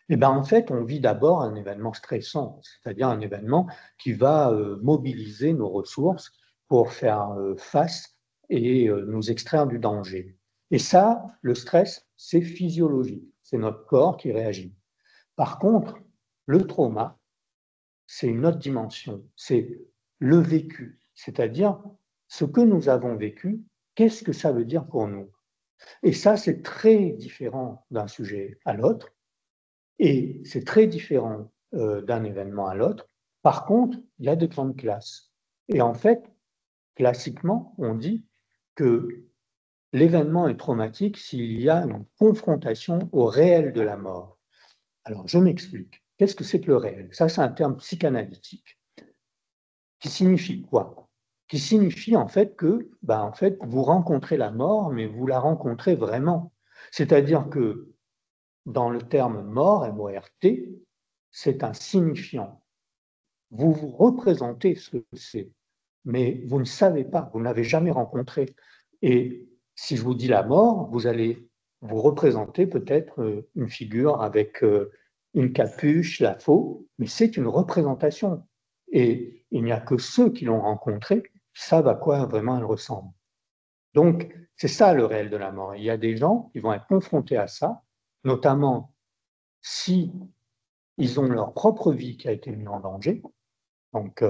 Eh bien, en fait, on vit d'abord un événement stressant, c'est-à-dire un événement qui va mobiliser nos ressources pour faire face et nous extraire du danger. Et ça, le stress, c'est physiologique, c'est notre corps qui réagit. Par contre, le trauma, c'est une autre dimension, c'est le vécu, c'est-à-dire ce que nous avons vécu, qu'est-ce que ça veut dire pour nous? Et ça, c'est très différent d'un sujet à l'autre, et c'est très différent d'un événement à l'autre. Par contre, il y a de grandes classes. Et en fait, classiquement, on dit que l'événement est traumatique s'il y a une confrontation au réel de la mort. Alors, je m'explique. Qu'est-ce que c'est que le réel? Ça, c'est un terme psychanalytique qui signifie quoi? Qui signifie en fait que vous rencontrez la mort, mais vous la rencontrez vraiment. C'est-à-dire que dans le terme mort, M-O-R-T, c'est un signifiant. Vous vous représentez ce que c'est, mais vous ne savez pas, vous ne l'avez jamais rencontré. Et si je vous dis la mort, vous allez vous représenter peut-être une figure avec une capuche, la faux, mais c'est une représentation. Et il n'y a que ceux qui l'ont rencontrée qui savent à quoi vraiment elle ressemble. Donc, c'est ça le réel de la mort. Il y a des gens qui vont être confrontés à ça, notamment si ils ont leur propre vie qui a été mise en danger. Donc,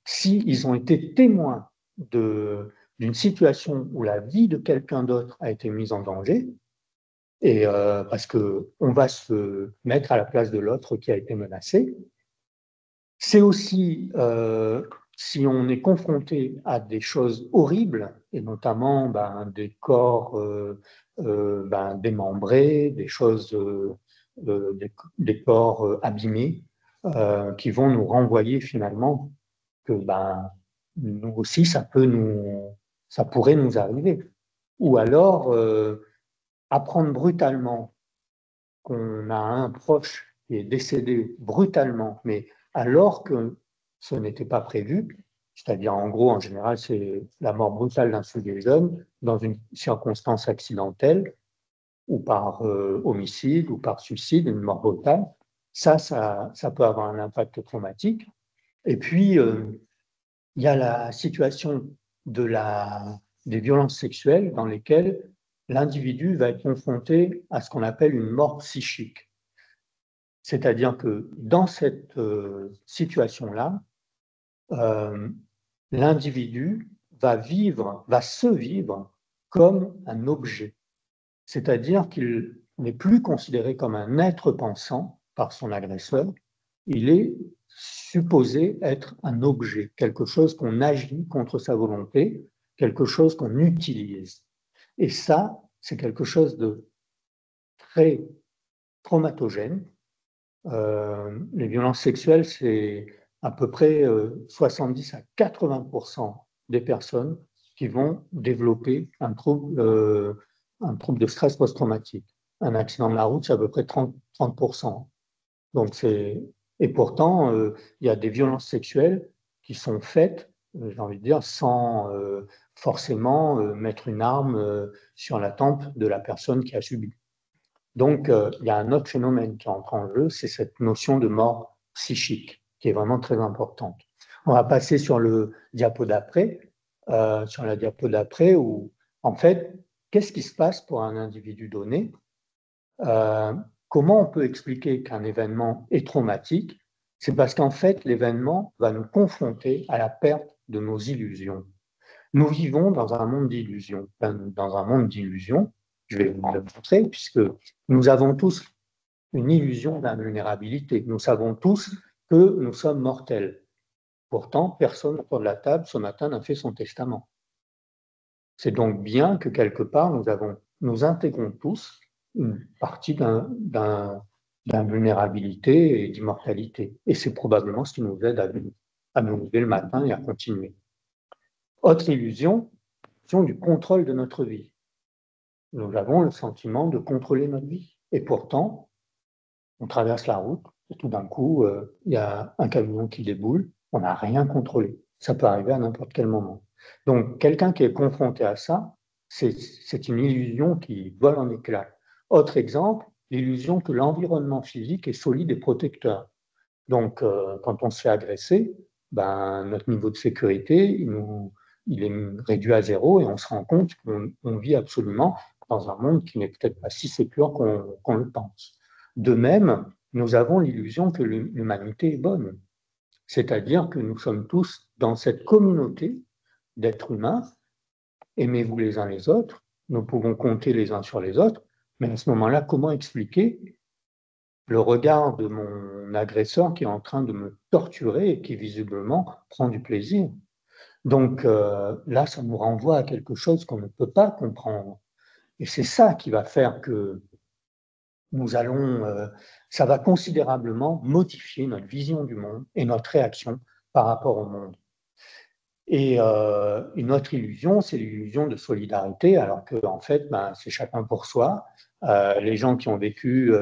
s'ils ont été témoins d'une situation où la vie de quelqu'un d'autre a été mise en danger, et parce qu'on va se mettre à la place de l'autre qui a été menacé. C'est aussi si on est confronté à des choses horribles, et notamment des corps démembrés, des choses, des corps abîmés, qui vont nous renvoyer finalement que nous aussi, ça pourrait nous arriver. Ou alors, apprendre brutalement qu'on a un proche qui est décédé brutalement, mais alors que ce n'était pas prévu, c'est-à-dire en gros, en général, c'est la mort brutale d'un sujet jeune dans une circonstance accidentelle, ou par homicide, ou par suicide, une mort brutale. Ça peut avoir un impact traumatique. Et puis, il y a la situation des violences sexuelles dans lesquelles l'individu va être confronté à ce qu'on appelle une mort psychique. C'est-à-dire que dans cette situation-là, l'individu va se vivre comme un objet. C'est-à-dire qu'il n'est plus considéré comme un être pensant par son agresseur, il est supposé être un objet, quelque chose qu'on agit contre sa volonté, quelque chose qu'on utilise. Et ça, c'est quelque chose de très traumatogène. Les violences sexuelles, c'est à peu près 70 à 80% des personnes qui vont développer un trouble de stress post-traumatique. Un accident de la route, c'est à peu près 30%. Donc et pourtant, il y a des violences sexuelles qui sont faites, j'ai envie de dire, sans forcément mettre une arme sur la tempe de la personne qui a subi. Donc, il y a un autre phénomène qui entre en jeu, c'est cette notion de mort psychique, qui est vraiment très importante. On va passer sur le diapo d'après, sur la diapo d'après, où, en fait, qu'est-ce qui se passe pour un individu donné? Comment on peut expliquer qu'un événement est traumatique? C'est parce qu'en fait, l'événement va nous confronter à la perte de nos illusions. Nous vivons dans un monde d'illusions. Dans un monde d'illusions, je vais vous le montrer, puisque nous avons tous une illusion d'invulnérabilité. Nous savons tous que nous sommes mortels. Pourtant, personne autour de la table ce matin n'a fait son testament. C'est donc bien que quelque part, nous intégrons tous une partie d'invulnérabilité et d'immortalité. Et c'est probablement ce qui nous aide à nous lever le matin et à continuer. Autre illusion, du contrôle de notre vie. Nous avons le sentiment de contrôler notre vie. Et pourtant, on traverse la route et tout d'un coup, il y a un camion qui déboule, on n'a rien contrôlé. Ça peut arriver à n'importe quel moment. Donc, quelqu'un qui est confronté à ça, c'est une illusion qui vole en éclats. Autre exemple, l'illusion que l'environnement physique est solide et protecteur. Donc, quand on se fait agresser, notre niveau de sécurité, il est réduit à zéro et on se rend compte qu'on vit absolument dans un monde qui n'est peut-être pas si sécure qu'on le pense. De même, nous avons l'illusion que l'humanité est bonne. C'est-à-dire que nous sommes tous dans cette communauté d'êtres humains, aimez-vous les uns les autres, nous pouvons compter les uns sur les autres, mais à ce moment-là, comment expliquer le regard de mon agresseur qui est en train de me torturer et qui visiblement prend du plaisir? Donc là, ça nous renvoie à quelque chose qu'on ne peut pas comprendre. Et c'est ça qui va faire que ça va considérablement modifier notre vision du monde et notre réaction par rapport au monde. Et une autre illusion, c'est l'illusion de solidarité, alors que en fait, c'est chacun pour soi. Les gens qui ont vécu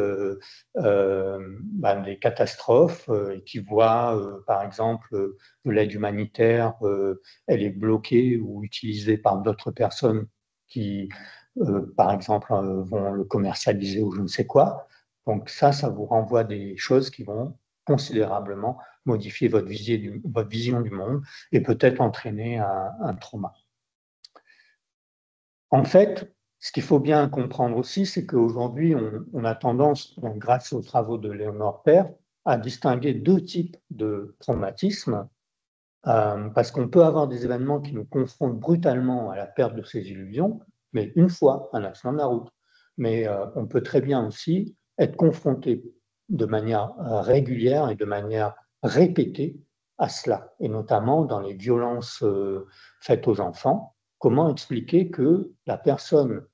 des catastrophes et qui voient, par exemple, que l'aide humanitaire, elle est bloquée ou utilisée par d'autres personnes qui, par exemple, vont le commercialiser ou je ne sais quoi. Donc ça vous renvoie des choses qui vont considérablement modifier votre vision du monde et peut-être entraîner un trauma. En fait, ce qu'il faut bien comprendre aussi, c'est qu'aujourd'hui, on a tendance, grâce aux travaux de Léonore Père, à distinguer deux types de traumatismes, parce qu'on peut avoir des événements qui nous confrontent brutalement à la perte de ces illusions, mais une fois, un accident de la route. Mais on peut très bien aussi être confronté de manière régulière et de manière répétée à cela, et notamment dans les violences faites aux enfants. Comment expliquer que la personne,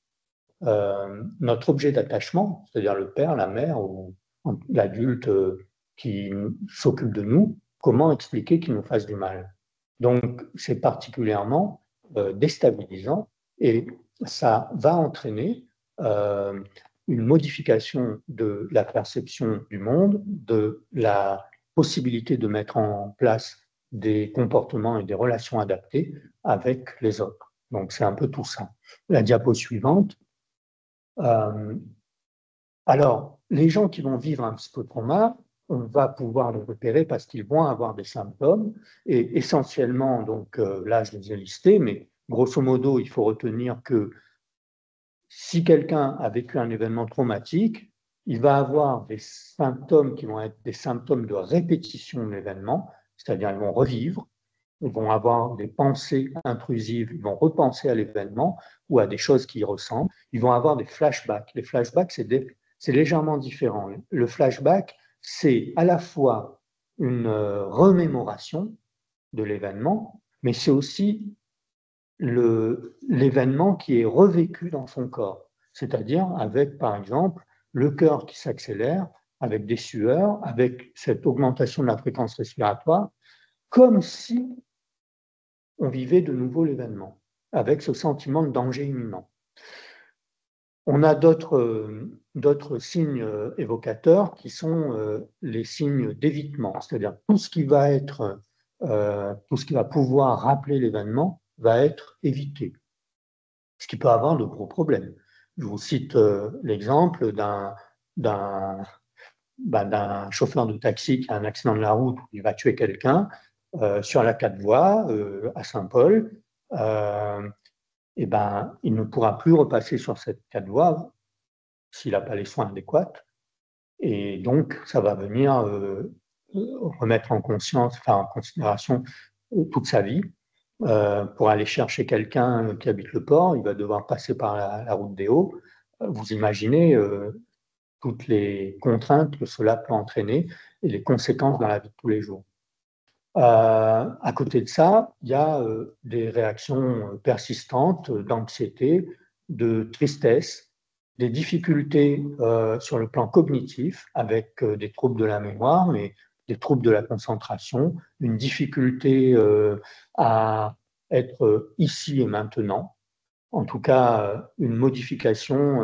notre objet d'attachement, c'est-à-dire le père, la mère ou l'adulte qui s'occupe de nous, comment expliquer qu'il nous fasse du mal? Donc, c'est particulièrement déstabilisant et ça va entraîner une modification de la perception du monde, de la possibilité de mettre en place des comportements et des relations adaptées avec les autres. Donc, c'est un peu tout ça. La diapo suivante. Alors, les gens qui vont vivre un psychotrauma, on va pouvoir les repérer parce qu'ils vont avoir des symptômes. Et essentiellement, donc là, je les ai listés, mais grosso modo, il faut retenir que si quelqu'un a vécu un événement traumatique, il va avoir des symptômes qui vont être des symptômes de répétition de l'événement, c'est-à-dire ils vont revivre, ils vont avoir des pensées intrusives, ils vont repenser à l'événement ou à des choses qui y ressemblent, ils vont avoir des flashbacks. Les flashbacks, c'est légèrement différent. Le flashback, c'est à la fois une remémoration de l'événement, mais c'est aussi l'événement qui est revécu dans son corps, c'est-à-dire avec, par exemple, le cœur qui s'accélère, avec des sueurs, avec cette augmentation de la fréquence respiratoire, comme si on vivait de nouveau l'événement, avec ce sentiment de danger imminent. On a d'autres signes évocateurs qui sont les signes d'évitement, c'est-à-dire tout ce qui va pouvoir rappeler l'événement va être évité, ce qui peut avoir de gros problèmes. Je vous cite l'exemple d'un chauffeur de taxi qui a un accident de la route où il va tuer quelqu'un sur la 4 voies à Saint-Paul. Il ne pourra plus repasser sur cette 4 voies s'il n'a pas les soins adéquats. Et donc, ça va venir remettre en considération toute sa vie. Pour aller chercher quelqu'un qui habite le port, il va devoir passer par la route des Hauts. Vous imaginez toutes les contraintes que cela peut entraîner et les conséquences dans la vie de tous les jours. À côté de ça, il y a des réactions persistantes d'anxiété, de tristesse, des difficultés sur le plan cognitif avec des troubles de la mémoire, mais des troubles de la concentration, une difficulté à être ici et maintenant, en tout cas une modification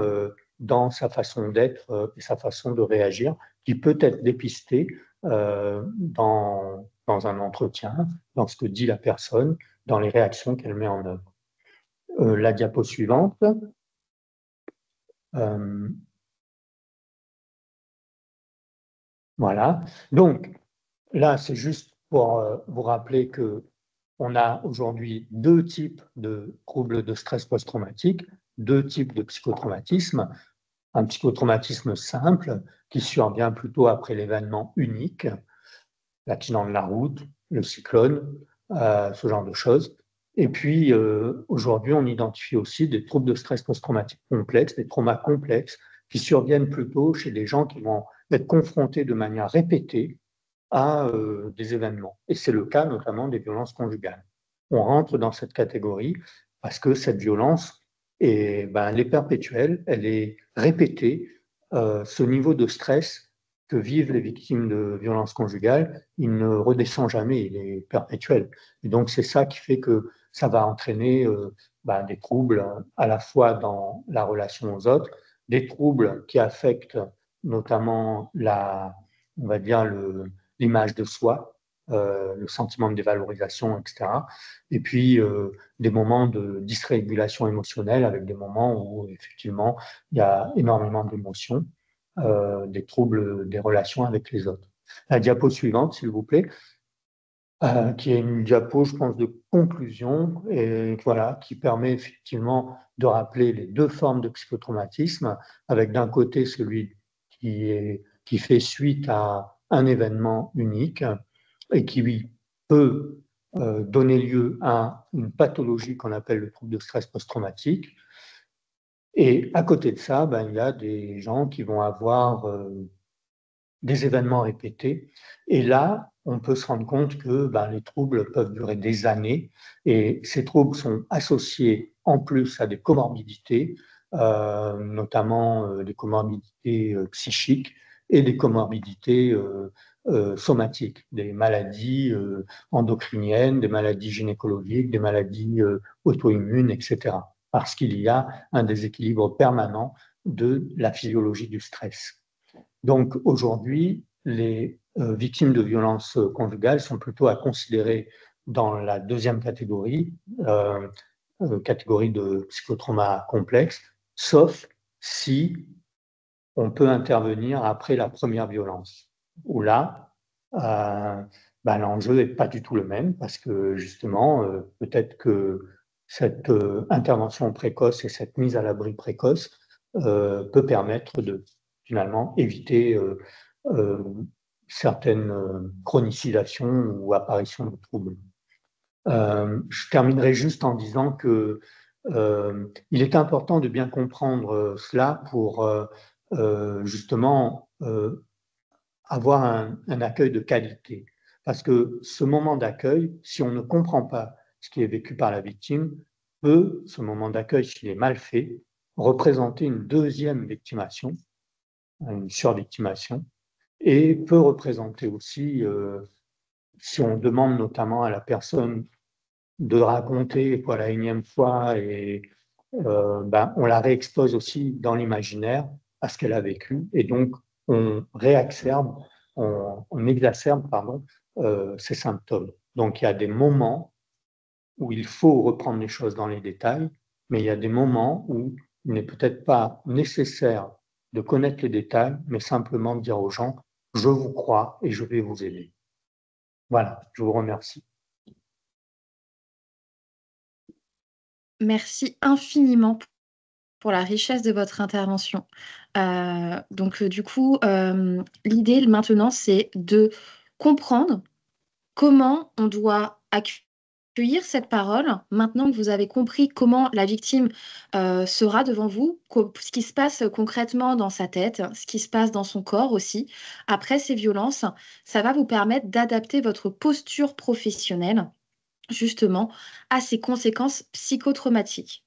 dans sa façon d'être et sa façon de réagir qui peut être dépistée dans un entretien, dans ce que dit la personne, dans les réactions qu'elle met en œuvre. La diapo suivante. Voilà. Donc, là, c'est juste pour vous rappeler qu'on a aujourd'hui deux types de troubles de stress post-traumatique, deux types de psychotraumatisme. Un psychotraumatisme simple qui survient plutôt après l'événement unique, l'accident de la route, le cyclone, ce genre de choses. Et puis, aujourd'hui, on identifie aussi des troubles de stress post-traumatique complexes, des traumas complexes, qui surviennent plutôt chez des gens qui vont être confrontés de manière répétée à des événements. Et c'est le cas notamment des violences conjugales. On rentre dans cette catégorie parce que cette violence, elle est perpétuelle, elle est répétée. Ce niveau de stress que vivent les victimes de violences conjugales, il ne redescend jamais, il est perpétuel. Et donc c'est ça qui fait que ça va entraîner des troubles à la fois dans la relation aux autres, des troubles qui affectent notamment on va dire l'image de soi, le sentiment de dévalorisation, etc. Et puis des moments de dysrégulation émotionnelle avec des moments où effectivement il y a énormément d'émotions, des troubles des relations avec les autres. La diapo suivante, s'il vous plaît, qui est une diapo, je pense, de conclusion et voilà, qui permet effectivement de rappeler les deux formes de psychotraumatisme, avec d'un côté celui qui fait suite à un événement unique et qui lui peut donner lieu à une pathologie qu'on appelle le trouble de stress post-traumatique. Et à côté de ça, il y a des gens qui vont avoir des événements répétés. Et là, on peut se rendre compte que les troubles peuvent durer des années et ces troubles sont associés en plus à des comorbidités, notamment des comorbidités psychiques et des comorbidités somatiques, des maladies endocriniennes, des maladies gynécologiques, des maladies auto-immunes, etc. Parce qu'il y a un déséquilibre permanent de la physiologie du stress. Donc aujourd'hui, les victimes de violences conjugales sont plutôt à considérer dans la deuxième catégorie, catégorie de psychotrauma complexe, sauf si on peut intervenir après la première violence, où là, l'enjeu n'est pas du tout le même, parce que justement, peut-être que cette intervention précoce et cette mise à l'abri précoce peut permettre de finalement éviter certaines chronicisations ou apparitions de troubles. Je terminerai juste en disant que il est important de bien comprendre cela pour justement avoir un accueil de qualité. Parce que ce moment d'accueil, si on ne comprend pas ce qui est vécu par la victime, peut, ce moment d'accueil, s'il est mal fait, représenter une deuxième victimation, une survictimation, et peut représenter aussi, si on demande notamment à la personne de raconter pour la énième fois et on la réexpose aussi dans l'imaginaire à ce qu'elle a vécu et donc on réaxerbe, on exacerbe ces symptômes. Donc il y a des moments où il faut reprendre les choses dans les détails, mais il y a des moments où il n'est peut-être pas nécessaire de connaître les détails, mais simplement de dire aux gens « je vous crois et je vais vous aider ». Voilà, je vous remercie. Merci infiniment pour la richesse de votre intervention. Du coup, l'idée maintenant, c'est de comprendre comment on doit accueillir cette parole. Maintenant que vous avez compris comment la victime sera devant vous, ce qui se passe concrètement dans sa tête, ce qui se passe dans son corps aussi, après ces violences, ça va vous permettre d'adapter votre posture professionnelle justement à ces conséquences psychotraumatiques.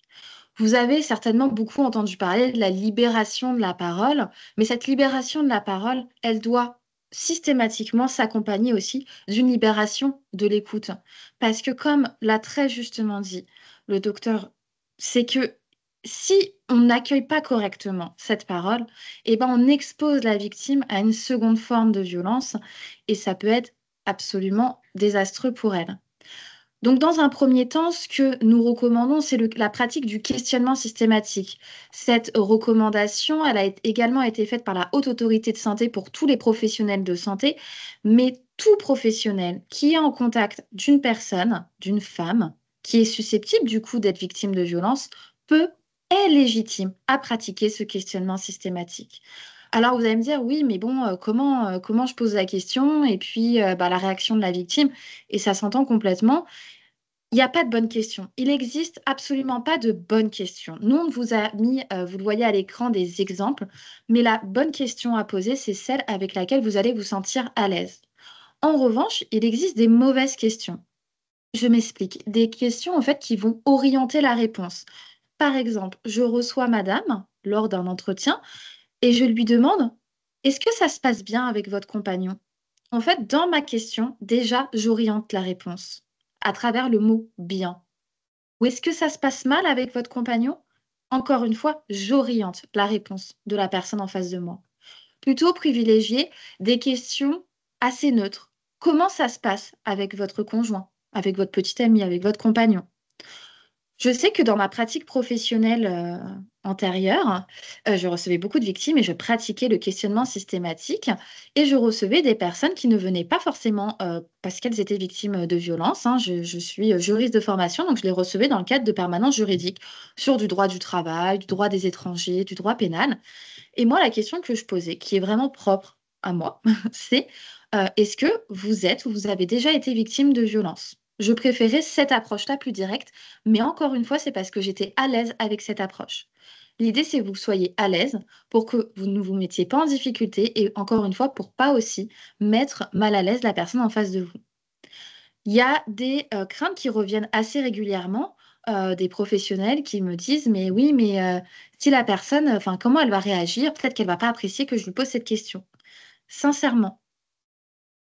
Vous avez certainement beaucoup entendu parler de la libération de la parole, mais cette libération de la parole, elle doit systématiquement s'accompagner aussi d'une libération de l'écoute. Parce que comme l'a très justement dit le docteur, c'est que si on n'accueille pas correctement cette parole, eh ben on expose la victime à une seconde forme de violence et ça peut être absolument désastreux pour elle. Donc, dans un premier temps, ce que nous recommandons, c'est la pratique du questionnement systématique. Cette recommandation, elle a également été faite par la Haute Autorité de Santé pour tous les professionnels de santé, mais tout professionnel qui est en contact d'une personne, d'une femme, qui est susceptible du coup d'être victime de violence, est légitime à pratiquer ce questionnement systématique. Alors, vous allez me dire, oui, mais bon, comment je pose la question et puis la réaction de la victime, et ça s'entend complètement. Il n'y a pas de bonne question. Il n'existe absolument pas de bonne question. Nous, on vous a mis, vous le voyez à l'écran, des exemples, mais la bonne question à poser, c'est celle avec laquelle vous allez vous sentir à l'aise. En revanche, il existe des mauvaises questions. Je m'explique. Des questions, en fait, qui vont orienter la réponse. Par exemple, je reçois madame lors d'un entretien et je lui demande, est-ce que ça se passe bien avec votre compagnon? En fait, dans ma question, déjà, j'oriente la réponse à travers le mot bien. Ou est-ce que ça se passe mal avec votre compagnon? Encore une fois, j'oriente la réponse de la personne en face de moi. Plutôt privilégier des questions assez neutres. Comment ça se passe avec votre conjoint, avec votre petit ami, avec votre compagnon? Je sais que dans ma pratique professionnelle antérieure, je recevais beaucoup de victimes et je pratiquais le questionnement systématique et je recevais des personnes qui ne venaient pas forcément parce qu'elles étaient victimes de violences, hein. Je suis juriste de formation, donc je les recevais dans le cadre de permanences juridiques sur du droit du travail, du droit des étrangers, du droit pénal. Et moi, la question que je posais, qui est vraiment propre à moi, c'est est-ce que vous êtes ou vous avez déjà été victime de violences? Je préférais cette approche-là plus directe, mais encore une fois, c'est parce que j'étais à l'aise avec cette approche. L'idée, c'est que vous soyez à l'aise pour que vous ne vous mettiez pas en difficulté et encore une fois, pour pas aussi mettre mal à l'aise la personne en face de vous. Il y a des craintes qui reviennent assez régulièrement, des professionnels qui me disent, mais oui, mais si la personne, enfin, comment elle va réagir? Peut-être qu'elle va pas apprécier que je lui pose cette question. Sincèrement,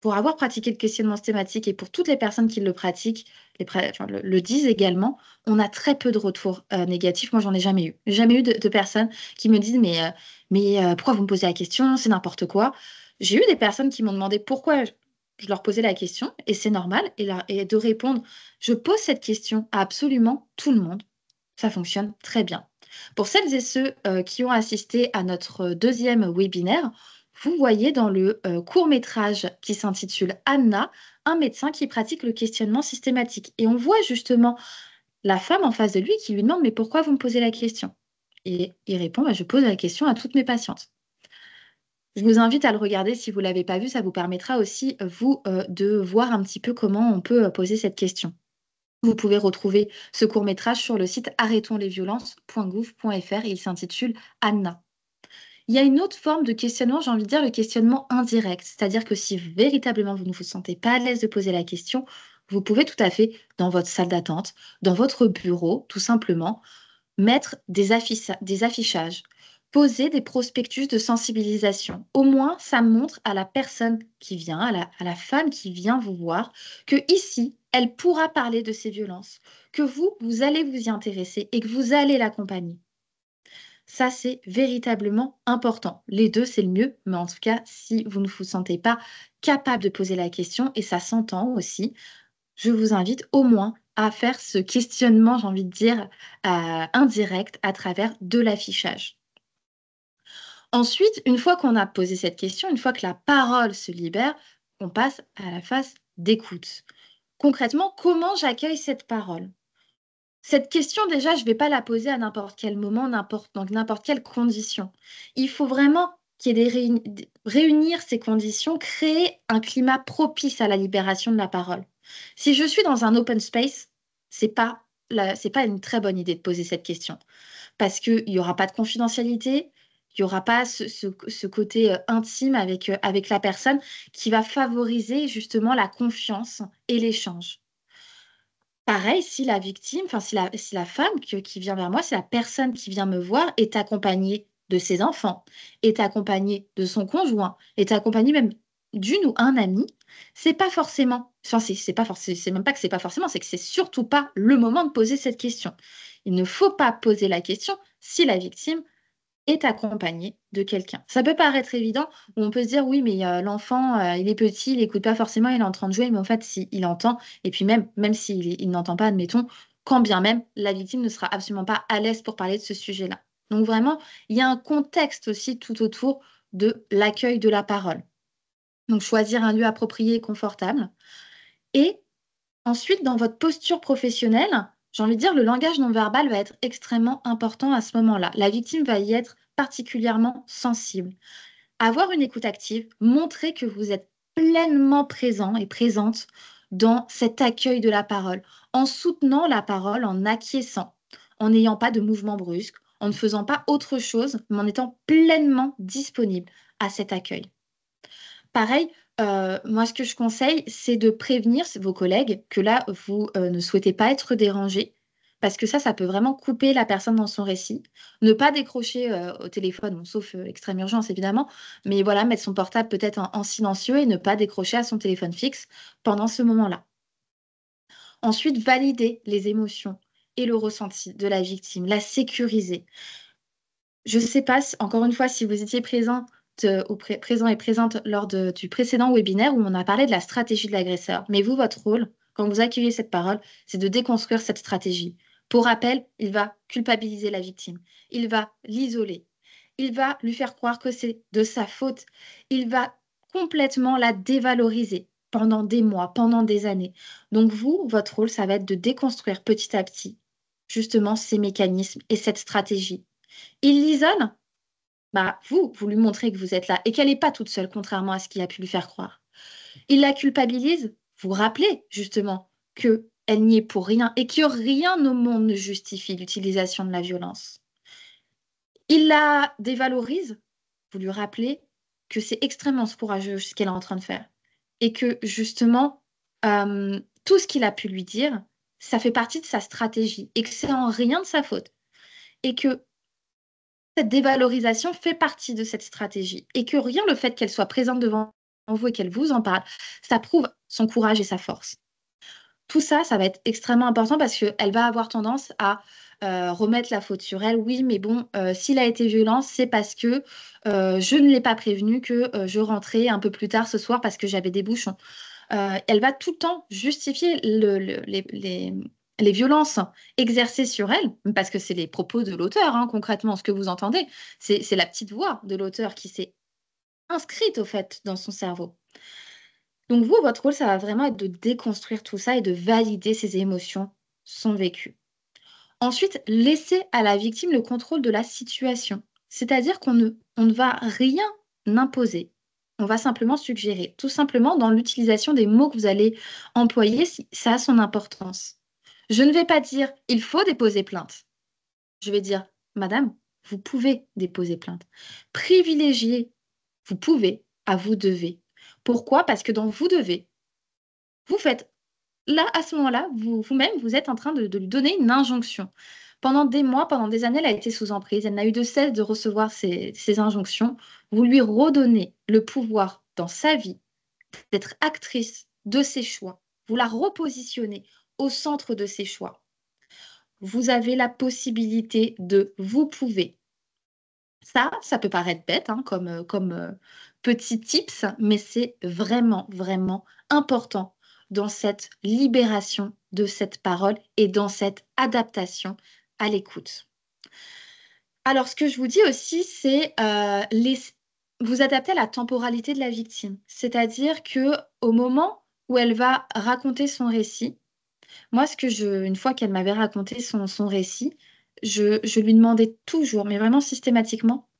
pour avoir pratiqué le questionnement systématique et pour toutes les personnes qui le pratiquent, enfin, le disent également, on a très peu de retours négatifs. Moi, j'en ai jamais eu. Jamais eu de personnes qui me disent, mais pourquoi vous me posez la question? C'est n'importe quoi. J'ai eu des personnes qui m'ont demandé pourquoi je leur posais la question, et c'est normal, et de répondre, je pose cette question à absolument tout le monde. Ça fonctionne très bien. Pour celles et ceux qui ont assisté à notre deuxième webinaire, vous voyez dans le court-métrage qui s'intitule Anna, un médecin qui pratique le questionnement systématique. Et on voit justement la femme en face de lui qui lui demande, mais pourquoi vous me posez la question? Et il répond, bah, je pose la question à toutes mes patientes. Je vous invite à le regarder si vous ne l'avez pas vu, ça vous permettra aussi, vous, de voir un petit peu comment on peut poser cette question. Vous pouvez retrouver ce court-métrage sur le site arrêtonslesviolences.gouv.fr et il s'intitule Anna. Il y a une autre forme de questionnement, j'ai envie de dire le questionnement indirect, c'est-à-dire que si véritablement vous ne vous sentez pas à l'aise de poser la question, vous pouvez tout à fait, dans votre salle d'attente, dans votre bureau, tout simplement, mettre des affichages, poser des prospectus de sensibilisation. Au moins, ça montre à la personne qui vient, à la femme qui vient vous voir, que ici, elle pourra parler de ces violences, que vous allez vous y intéresser et que vous allez l'accompagner. Ça, c'est véritablement important. Les deux, c'est le mieux, mais en tout cas, si vous ne vous sentez pas capable de poser la question, et ça s'entend aussi, je vous invite au moins à faire ce questionnement, j'ai envie de dire, indirect à travers de l'affichage. Ensuite, une fois qu'on a posé cette question, une fois que la parole se libère, on passe à la phase d'écoute. Concrètement, comment j'accueille cette parole? Cette question, déjà, je ne vais pas la poser à n'importe quel moment, dans n'importe quelle condition. Il faut vraiment qu'il y ait réunir ces conditions, créer un climat propice à la libération de la parole. Si je suis dans un open space, c'est pas une très bonne idée de poser cette question parce qu'il n'y aura pas de confidentialité, il n'y aura pas ce côté intime avec la personne qui va favoriser justement la confiance et l'échange. Pareil, si la victime, enfin si la femme qui vient vers moi, si la personne qui vient me voir est accompagnée de ses enfants, est accompagnée de son conjoint, est accompagnée même d'une ou un ami, c'est pas forcément, enfin c'est pas forcément, c'est même pas que c'est pas forcément, c'est que c'est surtout pas le moment de poser cette question. Il ne faut pas poser la question si la victime est accompagné de quelqu'un. Ça peut paraître évident, où on peut se dire oui, mais l'enfant, il est petit, il n'écoute pas forcément, il est en train de jouer, mais en fait, si, il entend, et puis même s'il il n'entend pas, admettons, quand bien même, la victime ne sera absolument pas à l'aise pour parler de ce sujet-là. Donc vraiment, il y a un contexte aussi tout autour de l'accueil de la parole. Donc choisir un lieu approprié et confortable. Et ensuite, dans votre posture professionnelle, j'ai envie de dire, le langage non verbal va être extrêmement important à ce moment-là. La victime va y être particulièrement sensible. Avoir une écoute active, montrer que vous êtes pleinement présent et présente dans cet accueil de la parole, en soutenant la parole, en acquiesçant, en n'ayant pas de mouvement brusque, en ne faisant pas autre chose, mais en étant pleinement disponible à cet accueil. Pareil, moi, ce que je conseille, c'est de prévenir vos collègues que là, vous ne souhaitez pas être dérangé, parce que ça peut vraiment couper la personne dans son récit. Ne pas décrocher au téléphone, bon, sauf extrême urgence évidemment, mais voilà, mettre son portable peut-être en silencieux et ne pas décrocher à son téléphone fixe pendant ce moment-là. Ensuite, valider les émotions et le ressenti de la victime, la sécuriser. Je ne sais pas, encore une fois, si vous étiez présent présent et présente lors du précédent webinaire où on a parlé de la stratégie de l'agresseur. Mais vous, votre rôle, quand vous accueillez cette parole, c'est de déconstruire cette stratégie. Pour rappel, il va culpabiliser la victime. Il va l'isoler. Il va lui faire croire que c'est de sa faute. Il va complètement la dévaloriser pendant des mois, pendant des années. Donc vous, votre rôle, ça va être de déconstruire petit à petit justement ces mécanismes et cette stratégie. Il l'isole, bah, vous lui montrez que vous êtes là et qu'elle n'est pas toute seule, contrairement à ce qui a pu lui faire croire. Il la culpabilise, vous rappelez justement qu'elle n'y est pour rien et que rien au monde ne justifie l'utilisation de la violence. Il la dévalorise, vous lui rappelez que c'est extrêmement courageux ce qu'elle est en train de faire et que justement, tout ce qu'il a pu lui dire, ça fait partie de sa stratégie et que c'est en rien de sa faute et que cette dévalorisation fait partie de cette stratégie et que rien le fait qu'elle soit présente devant vous et qu'elle vous en parle, ça prouve son courage et sa force. Tout ça, ça va être extrêmement important parce qu'elle va avoir tendance à remettre la faute sur elle. Oui, mais bon, s'il a été violent, c'est parce que je ne l'ai pas prévenu que je rentrais un peu plus tard ce soir parce que j'avais des bouchons. Elle va tout le temps justifier les violences exercées sur elle, parce que c'est les propos de l'auteur, hein, concrètement, ce que vous entendez. C'est la petite voix de l'auteur qui s'est inscrite, au fait, dans son cerveau. Donc vous, votre rôle, ça va vraiment être de déconstruire tout ça et de valider ses émotions, son vécu. Ensuite, laisser à la victime le contrôle de la situation. C'est-à-dire on ne va rien imposer. On va simplement suggérer. Tout simplement, dans l'utilisation des mots que vous allez employer, ça a son importance. Je ne vais pas dire il faut déposer plainte. Je vais dire madame, vous pouvez déposer plainte. Privilégier, vous pouvez, à vous devez. Pourquoi? Parce que dans vous devez, vous faites là, à ce moment-là, vous-même, vous êtes en train de lui donner une injonction. Pendant des mois, pendant des années, elle a été sous emprise. Elle n'a eu de cesse de recevoir ces injonctions. Vous lui redonnez le pouvoir dans sa vie d'être actrice de ses choix. Vous la repositionnez au centre de ses choix. Vous avez la possibilité de vous pouvez. Ça peut paraître bête, hein, comme petit tips, mais c'est vraiment, vraiment important dans cette libération de cette parole et dans cette adaptation à l'écoute. Alors, ce que je vous dis aussi, c'est vous adapter à la temporalité de la victime. C'est-à-dire que au moment où elle va raconter son récit, moi, une fois qu'elle m'avait raconté son récit, je lui demandais toujours, mais vraiment systématiquement,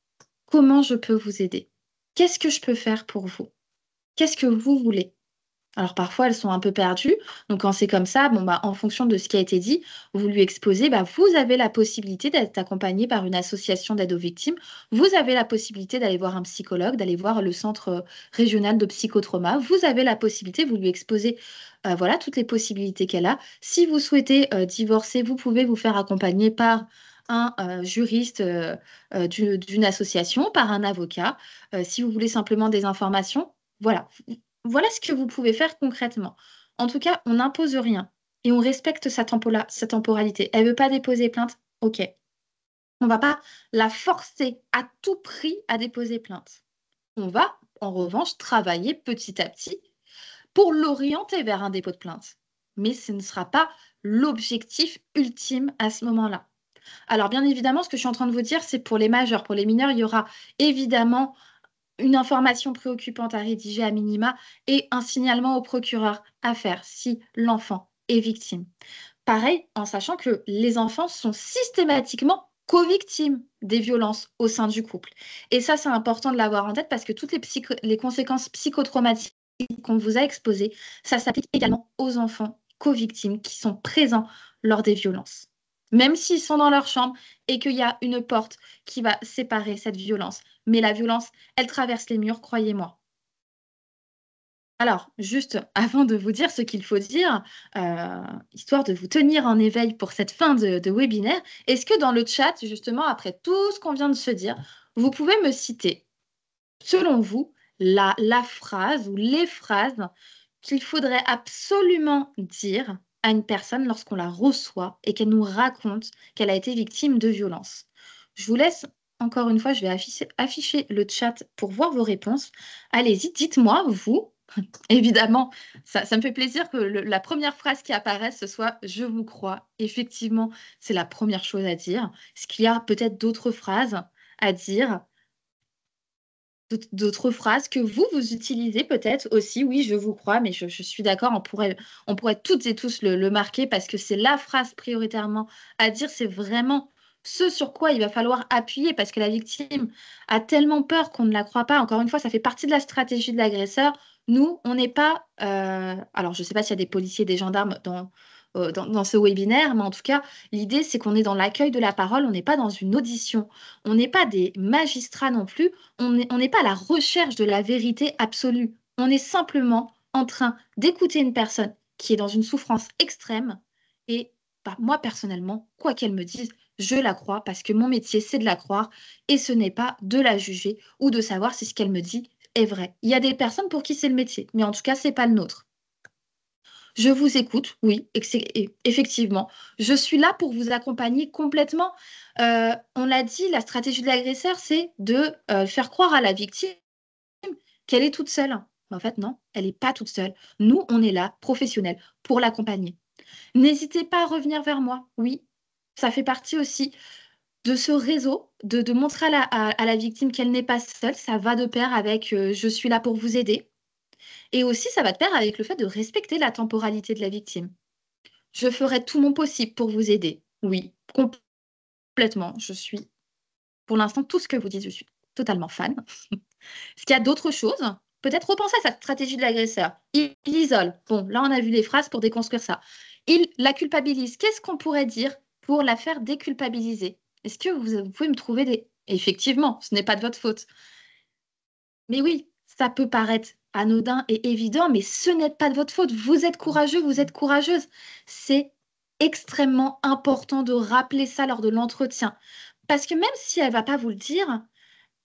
comment je peux vous aider? Qu'est-ce que je peux faire pour vous? Qu'est-ce que vous voulez? Alors parfois elles sont un peu perdues, donc quand c'est comme ça, bon bah en fonction de ce qui a été dit, vous lui exposez, bah vous avez la possibilité d'être accompagné par une association d'aide aux victimes, vous avez la possibilité d'aller voir un psychologue, d'aller voir le centre régional de psychotrauma, vous avez la possibilité, vous lui exposez voilà toutes les possibilités qu'elle a. Si vous souhaitez divorcer, vous pouvez vous faire accompagner par un juriste d'une association, par un avocat. Si vous voulez simplement des informations, voilà. Voilà ce que vous pouvez faire concrètement. En tout cas, on n'impose rien et on respecte sa temporalité. Elle ne veut pas déposer plainte, ok. On ne va pas la forcer à tout prix à déposer plainte. On va, en revanche, travailler petit à petit pour l'orienter vers un dépôt de plainte. Mais ce ne sera pas l'objectif ultime à ce moment-là. Alors, bien évidemment, ce que je suis en train de vous dire, c'est pour les majeurs. Pour les mineurs, il y aura évidemment une information préoccupante à rédiger à minima et un signalement au procureur à faire si l'enfant est victime. Pareil, en sachant que les enfants sont systématiquement co-victimes des violences au sein du couple. Et ça, c'est important de l'avoir en tête parce que toutes les conséquences psychotraumatiques qu'on vous a exposées, ça s'applique également aux enfants co-victimes qui sont présents lors des violences. Même s'ils sont dans leur chambre et qu'il y a une porte qui va séparer cette violence. Mais la violence, elle traverse les murs, croyez-moi. Alors, juste avant de vous dire ce qu'il faut dire, histoire de vous tenir en éveil pour cette fin de webinaire, est-ce que dans le chat, justement, après tout ce qu'on vient de se dire, vous pouvez me citer, selon vous, la phrase ou les phrases qu'il faudrait absolument dire à une personne lorsqu'on la reçoit et qu'elle nous raconte qu'elle a été victime de violence? Je vous laisse, encore une fois, je vais afficher le chat pour voir vos réponses. Allez-y, dites-moi, vous. Évidemment, ça me fait plaisir que la première phrase qui apparaisse, ce soit « je vous crois ». Effectivement, c'est la première chose à dire. Est-ce qu'il y a peut-être d'autres phrases à dire? D'autres phrases que vous utilisez peut-être aussi? Oui, je vous crois, mais je suis d'accord, on pourrait toutes et tous le marquer parce que c'est la phrase prioritairement à dire. C'est vraiment ce sur quoi il va falloir appuyer parce que la victime a tellement peur qu'on ne la croit pas. Encore une fois, ça fait partie de la stratégie de l'agresseur. Nous, on n'est pas... alors, je ne sais pas s'il y a des policiers, des gendarmes dans ce webinaire, mais en tout cas, l'idée, c'est qu'on est dans l'accueil de la parole, on n'est pas dans une audition, on n'est pas des magistrats non plus, on n'est pas à la recherche de la vérité absolue. On est simplement en train d'écouter une personne qui est dans une souffrance extrême et bah, moi, personnellement, quoi qu'elle me dise, je la crois parce que mon métier, c'est de la croire et ce n'est pas de la juger ou de savoir si ce qu'elle me dit est vrai. Il y a des personnes pour qui c'est le métier, mais en tout cas, ce n'est pas le nôtre. Je vous écoute, oui, effectivement. Je suis là pour vous accompagner complètement. On l'a dit, la stratégie de l'agresseur, c'est de faire croire à la victime qu'elle est toute seule. Mais en fait, non, elle n'est pas toute seule. Nous, on est là, professionnels, pour l'accompagner. N'hésitez pas à revenir vers moi. Oui, ça fait partie aussi de ce réseau, de montrer à la victime qu'elle n'est pas seule. Ça va de pair avec je suis là pour vous aider. Et aussi, ça va de pair avec le fait de respecter la temporalité de la victime. Je ferai tout mon possible pour vous aider. Oui, complètement. Je suis, pour l'instant, tout ce que vous dites, je suis totalement fan. Est-ce qu'il y a d'autres choses? Peut-être repenser à sa stratégie de l'agresseur. Il isole. Bon, là, on a vu les phrases pour déconstruire ça. Il la culpabilise. Qu'est-ce qu'on pourrait dire pour la faire déculpabiliser? Est-ce que vous pouvez me trouver des... Effectivement, ce n'est pas de votre faute. Mais oui, ça peut paraître anodin et évident, mais ce n'est pas de votre faute. Vous êtes courageux, vous êtes courageuse. C'est extrêmement important de rappeler ça lors de l'entretien. Parce que même si elle va pas vous le dire,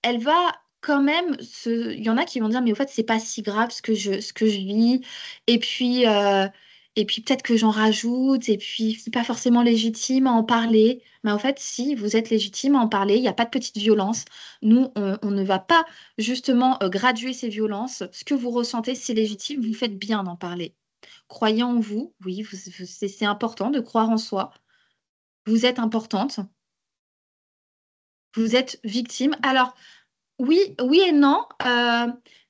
elle va quand même il y en a qui vont dire mais au fait c'est pas si grave ce que je vis et puis peut-être que j'en rajoute et puis c'est pas forcément légitime à en parler, mais en fait si vous êtes légitime à en parler, il n'y a pas de petite violence. Nous on ne va pas justement graduer ces violences. Ce que vous ressentez c'est légitime, vous faites bien d'en parler. Croyez en vous, oui, c'est important de croire en soi. Vous êtes importante, vous êtes victime. Alors oui, oui et non.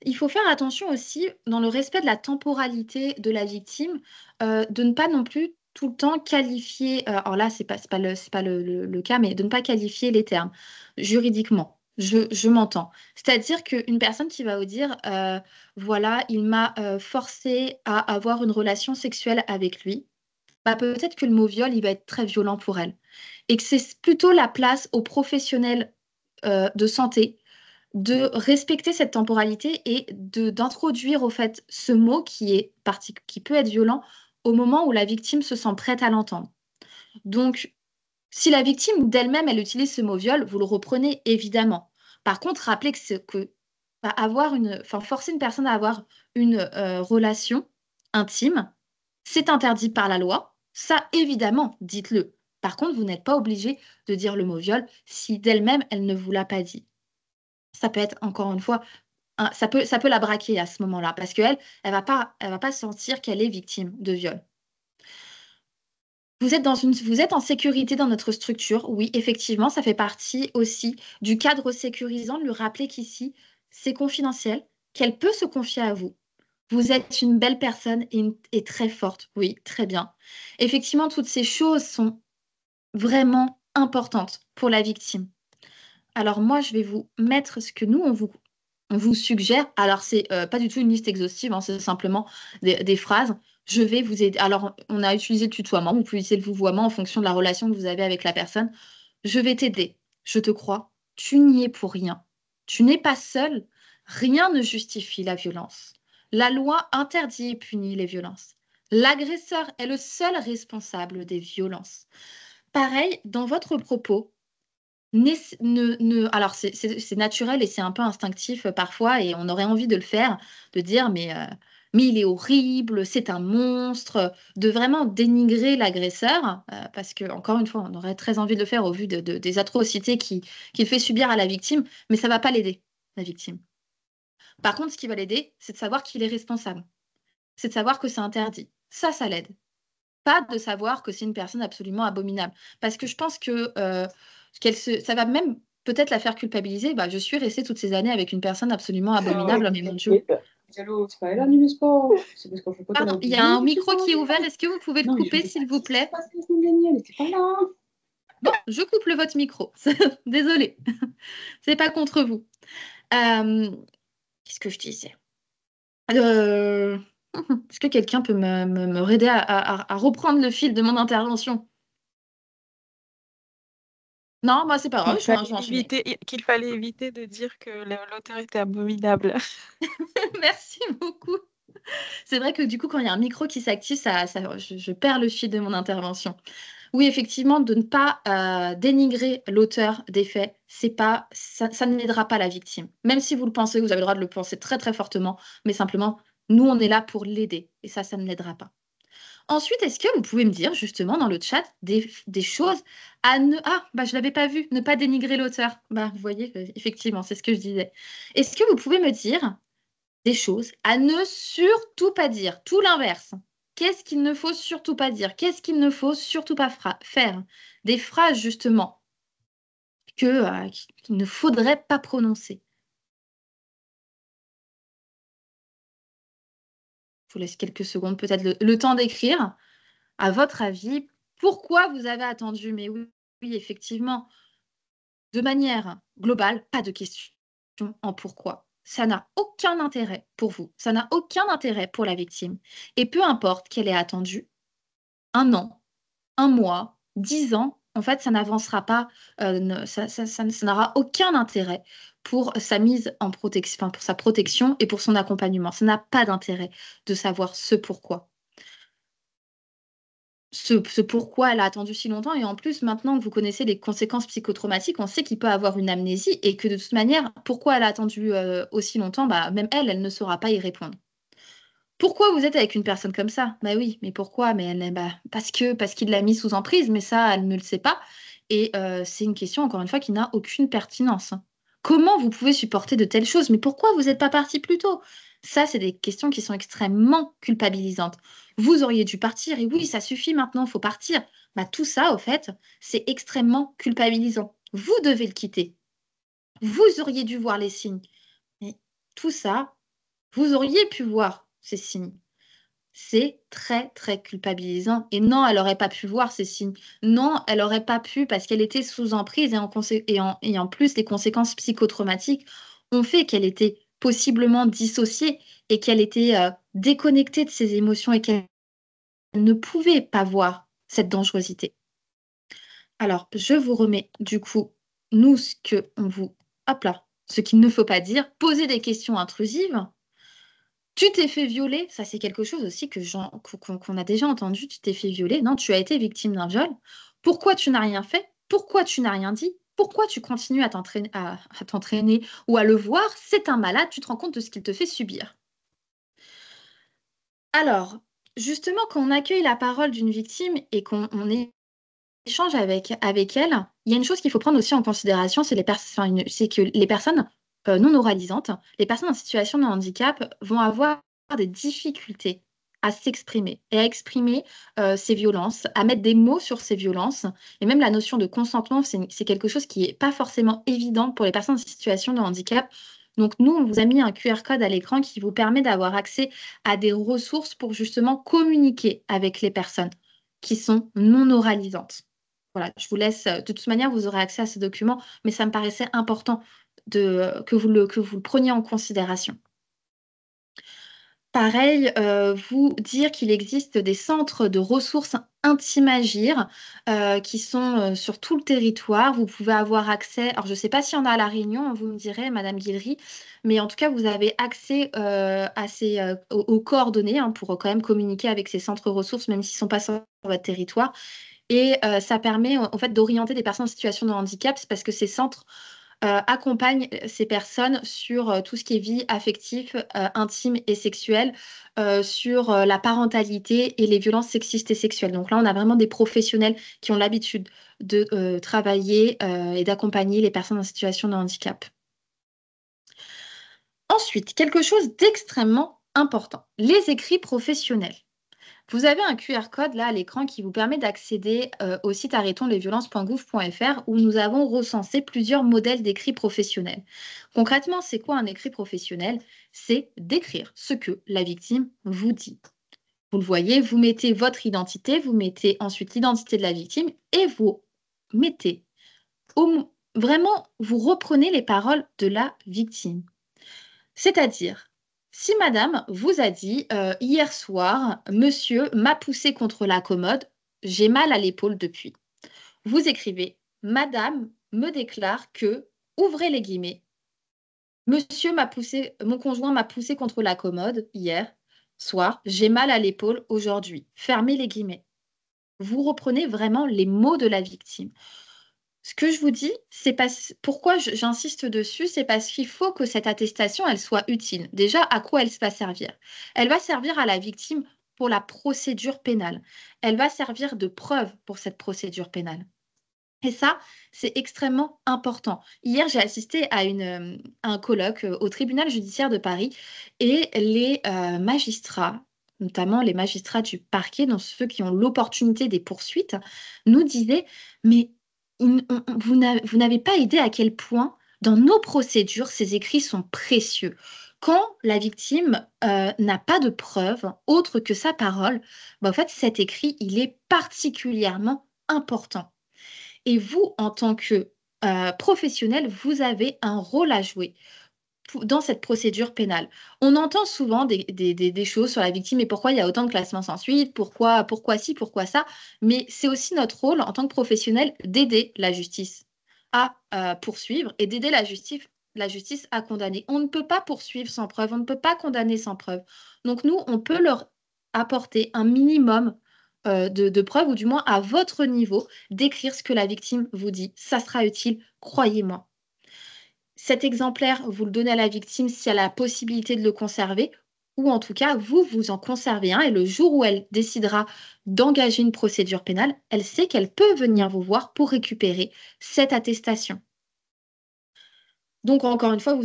Il faut faire attention aussi, dans le respect de la temporalité de la victime, de ne pas non plus tout le temps qualifier, alors là, c'est pas le cas, mais de ne pas qualifier les termes juridiquement. Je m'entends. C'est-à-dire qu'une personne qui va vous dire, voilà, il m'a forcé à avoir une relation sexuelle avec lui, bah, peut-être que le mot viol, il va être très violent pour elle. Et que c'est plutôt la place aux professionnels de santé de respecter cette temporalité et d'introduire au fait ce mot qui peut être violent au moment où la victime se sent prête à l'entendre. Donc, si la victime d'elle-même, elle utilise ce mot viol, vous le reprenez évidemment. Par contre, rappelez que bah, forcer une personne à avoir une relation intime, c'est interdit par la loi. Ça, évidemment, dites-le. Par contre, vous n'êtes pas obligé de dire le mot viol si d'elle-même, elle ne vous l'a pas dit. Ça peut être, encore une fois, ça peut la braquer à ce moment-là, parce qu'elle, elle va pas sentir qu'elle est victime de viol. Vous êtes en sécurité dans notre structure. Oui, effectivement, ça fait partie aussi du cadre sécurisant de lui rappeler qu'ici, c'est confidentiel, qu'elle peut se confier à vous. Vous êtes une belle personne et très forte. Oui, très bien. Effectivement, toutes ces choses sont vraiment importantes pour la victime. Alors moi, je vais vous mettre ce que nous, on vous suggère. Alors, c'est pas du tout une liste exhaustive, hein, c'est simplement des phrases. Je vais vous aider. Alors, on a utilisé le tutoiement, vous pouvez utiliser le vouvoiement en fonction de la relation que vous avez avec la personne. Je vais t'aider, je te crois. Tu n'y es pour rien. Tu n'es pas seul. Rien ne justifie la violence. La loi interdit et punit les violences. L'agresseur est le seul responsable des violences. Pareil, dans votre propos, alors c'est naturel et c'est un peu instinctif parfois et on aurait envie de le faire, de dire mais il est horrible, c'est un monstre, de vraiment dénigrer l'agresseur parce que encore une fois on aurait très envie de le faire au vu des atrocités qu'il fait subir à la victime, mais ça va pas l'aider, la victime. Par contre, ce qui va l'aider, c'est de savoir qu'il est responsable, c'est de savoir que c'est interdit. Ça l'aide. Pas de savoir que c'est une personne absolument abominable. Parce que je pense que ça va même peut-être la faire culpabiliser. Bah, je suis restée toutes ces années avec une personne absolument abominable, mais mon Dieu. Diallo, c'est pas elle, annule le sport. C'est parce qu'on fait pas Pardon, il y a un micro qui est ouvert. Est-ce que vous pouvez le couper, s'il vous plaît? Parce que c'est gagné, elle n'était pas là. Bon, je coupe votre micro. Désolée. C'est pas contre vous. Qu'est-ce que je disais? Est-ce que quelqu'un peut me aider à reprendre le fil de mon intervention? Non, moi, c'est pas grave, je vais enchaîner. Qu'il fallait éviter de dire que l'auteur était abominable. Merci beaucoup. C'est vrai que du coup, quand il y a un micro qui s'active, je perds le fil de mon intervention. Oui, effectivement, de ne pas dénigrer l'auteur des faits, ça ne n'aidera pas la victime. Même si vous le pensez, vous avez le droit de le penser très très fortement, mais simplement, nous, on est là pour l'aider et ça ne l'aidera pas. Ensuite, est-ce que vous pouvez me dire justement dans le chat des choses à ne... Ah, bah, je ne l'avais pas vu, ne pas dénigrer l'auteur. Bah, vous voyez, effectivement, c'est ce que je disais. Est-ce que vous pouvez me dire des choses à ne surtout pas dire, tout l'inverse? Qu'est-ce qu'il ne faut surtout pas dire? Qu'est-ce qu'il ne faut surtout pas faire? Des phrases justement qu'il ne faudrait pas prononcer. Je vous laisse quelques secondes, peut-être le temps d'écrire. À votre avis, pourquoi vous avez attendu? Mais oui, oui, effectivement, de manière globale, pas de question en pourquoi. Ça n'a aucun intérêt pour vous. Ça n'a aucun intérêt pour la victime. Et peu importe qu'elle ait attendu 1 an, 1 mois, 10 ans, en fait, ça n'avancera pas, ça n'aura aucun intérêt pour sa mise en protection, enfin, pour sa protection et pour son accompagnement. Ça n'a pas d'intérêt de savoir ce pourquoi. Ce pourquoi elle a attendu si longtemps. Et en plus, maintenant que vous connaissez les conséquences psychotraumatiques, on sait qu'il peut avoir une amnésie et que de toute manière, pourquoi elle a attendu aussi longtemps, bah, même elle ne saura pas y répondre. Pourquoi vous êtes avec une personne comme ça? Bah oui, mais pourquoi? Mais bah, parce qu'il l'a mis sous emprise, mais ça, elle ne le sait pas. Et c'est une question, encore une fois, qui n'a aucune pertinence. Comment vous pouvez supporter de telles choses? Mais pourquoi vous n'êtes pas parti plus tôt? Ça, c'est des questions qui sont extrêmement culpabilisantes. Vous auriez dû partir, et oui, ça suffit maintenant, il faut partir. Bah, tout ça, au fait, c'est extrêmement culpabilisant. Vous devez le quitter. Vous auriez dû voir les signes. Mais tout ça, vous auriez pu voir ces signes. C'est très, très culpabilisant. Et non, elle n'aurait pas pu voir ces signes. Non, elle n'aurait pas pu parce qu'elle était sous emprise et en plus, les conséquences psychotraumatiques ont fait qu'elle était possiblement dissociée et qu'elle était déconnectée de ses émotions et qu'elle ne pouvait pas voir cette dangerosité. Alors, je vous remets du coup, nous, hop là, ce qu'il ne faut pas dire, poser des questions intrusives. Tu t'es fait violer, ça c'est quelque chose aussi qu'on a déjà entendu, tu t'es fait violer, non, tu as été victime d'un viol. Pourquoi tu n'as rien fait? Pourquoi tu n'as rien dit? Pourquoi tu continues à t'entraîner ou à le voir? C'est un malade, tu te rends compte de ce qu'il te fait subir. Alors, justement, quand on accueille la parole d'une victime et qu'on échange avec elle, il y a une chose qu'il faut prendre aussi en considération, c'est que les personnes non oralisantes, les personnes en situation de handicap vont avoir des difficultés à s'exprimer et à exprimer ces violences, à mettre des mots sur ces violences. Et même la notion de consentement, c'est quelque chose qui n'est pas forcément évident pour les personnes en situation de handicap. Donc nous, on vous a mis un QR code à l'écran qui vous permet d'avoir accès à des ressources pour justement communiquer avec les personnes qui sont non oralisantes. Voilà, je vous laisse. De toute manière, vous aurez accès à ces documents, mais ça me paraissait important que vous le preniez en considération. Pareil, vous dire qu'il existe des centres de ressources Intimagir qui sont sur tout le territoire. Vous pouvez avoir accès. Alors, je ne sais pas s'il y en a à La Réunion, vous me direz, Madame Guilhery, mais en tout cas, vous avez accès aux coordonnées pour quand même communiquer avec ces centres ressources, même s'ils ne sont pas sur votre territoire. Et ça permet en fait d'orienter des personnes en situation de handicap, c'est parce que ces centres accompagnent ces personnes sur tout ce qui est vie affective, intime et sexuelle, sur la parentalité et les violences sexistes et sexuelles. Donc là, on a vraiment des professionnels qui ont l'habitude de travailler et d'accompagner les personnes en situation de handicap. Ensuite, quelque chose d'extrêmement important, les écrits professionnels. Vous avez un QR code là à l'écran qui vous permet d'accéder au site arrêtonslesviolences.gouv.fr où nous avons recensé plusieurs modèles d'écrits professionnels. Concrètement, c'est quoi un écrit professionnel? C'est d'écrire ce que la victime vous dit. Vous le voyez, vous mettez votre identité, vous mettez ensuite l'identité de la victime et vous mettez vraiment, vous reprenez les paroles de la victime. C'est-à-dire, si madame vous a dit hier soir, monsieur m'a poussé contre la commode, j'ai mal à l'épaule depuis. Vous écrivez, madame me déclare que, ouvrez les guillemets, monsieur m'a poussé, mon conjoint m'a poussé contre la commode hier soir, j'ai mal à l'épaule aujourd'hui. Fermez les guillemets. Vous reprenez vraiment les mots de la victime. Ce que je vous dis, c'est pourquoi j'insiste dessus, c'est parce qu'il faut que cette attestation, elle soit utile. Déjà, à quoi elle va servir? Elle va servir à la victime pour la procédure pénale. Elle va servir de preuve pour cette procédure pénale. Et ça, c'est extrêmement important. Hier, j'ai assisté à un colloque au tribunal judiciaire de Paris et les magistrats, notamment les magistrats du parquet, donc ceux qui ont l'opportunité des poursuites, nous disaient, mais vous n'avez pas idée à quel point dans nos procédures, ces écrits sont précieux. Quand la victime n'a pas de preuve autre que sa parole, en fait, cet écrit, il est particulièrement important. Et vous, en tant que professionnel, vous avez un rôle à jouer dans cette procédure pénale. On entend souvent des choses sur la victime et pourquoi il y a autant de classements sans suite, pourquoi ci, pourquoi ça, mais c'est aussi notre rôle en tant que professionnel d'aider la justice à poursuivre et d'aider la justice à condamner. On ne peut pas poursuivre sans preuve, on ne peut pas condamner sans preuve. Donc nous, on peut leur apporter un minimum de preuves, ou du moins à votre niveau, d'écrire ce que la victime vous dit. Ça sera utile, croyez-moi. Cet exemplaire, vous le donnez à la victime si elle a la possibilité de le conserver, ou en tout cas, vous en conservez un, et le jour où elle décidera d'engager une procédure pénale, elle sait qu'elle peut venir vous voir pour récupérer cette attestation. Donc, encore une fois, vous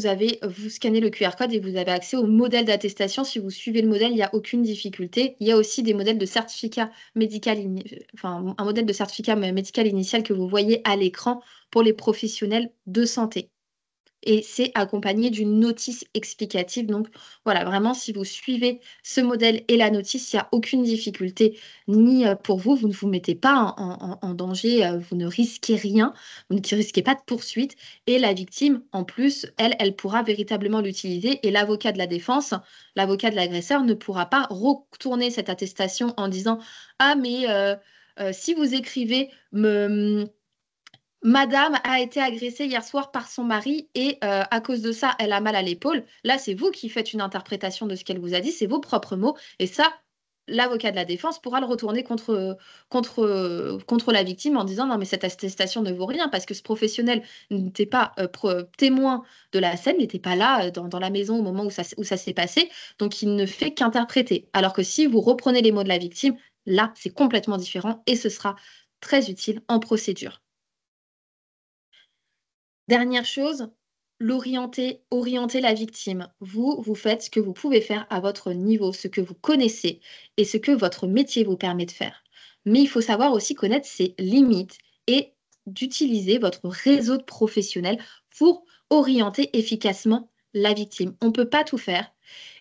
scannez le QR code et vous avez accès au modèle d'attestation. Si vous suivez le modèle, il n'y a aucune difficulté. Il y a aussi des modèles de certificat médical, enfin, un modèle de certificat médical initial que vous voyez à l'écran pour les professionnels de santé. Et c'est accompagné d'une notice explicative. Donc voilà, vraiment, si vous suivez ce modèle et la notice, il n'y a aucune difficulté, ni pour vous, vous ne vous mettez pas en danger, vous ne risquez rien, vous ne risquez pas de poursuite. Et la victime, en plus, elle pourra véritablement l'utiliser. Et l'avocat de la défense, l'avocat de l'agresseur ne pourra pas retourner cette attestation en disant « Ah, mais si vous écrivez Madame a été agressée hier soir par son mari et à cause de ça, elle a mal à l'épaule. » Là, c'est vous qui faites une interprétation de ce qu'elle vous a dit, c'est vos propres mots. Et ça, l'avocat de la défense pourra le retourner contre la victime en disant non, mais cette attestation ne vaut rien parce que ce professionnel n'était pas témoin de la scène, n'était pas là dans la maison au moment où ça s'est passé. Donc, il ne fait qu'interpréter. Alors que si vous reprenez les mots de la victime, là, c'est complètement différent et ce sera très utile en procédure. Dernière chose, orienter la victime. Vous faites ce que vous pouvez faire à votre niveau, ce que vous connaissez et ce que votre métier vous permet de faire. Mais il faut savoir aussi connaître ses limites et d'utiliser votre réseau de professionnels pour orienter efficacement la victime. On ne peut pas tout faire.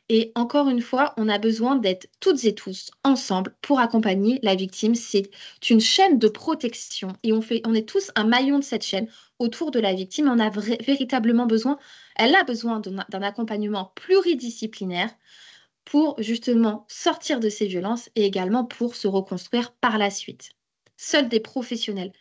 Et encore une fois, on a besoin d'être toutes et tous ensemble pour accompagner la victime. C'est une chaîne de protection et on est tous un maillon de cette chaîne autour de la victime. On a véritablement besoin, elle a besoin d'un accompagnement pluridisciplinaire pour justement sortir de ces violences et également pour se reconstruire par la suite. Seuls des professionnels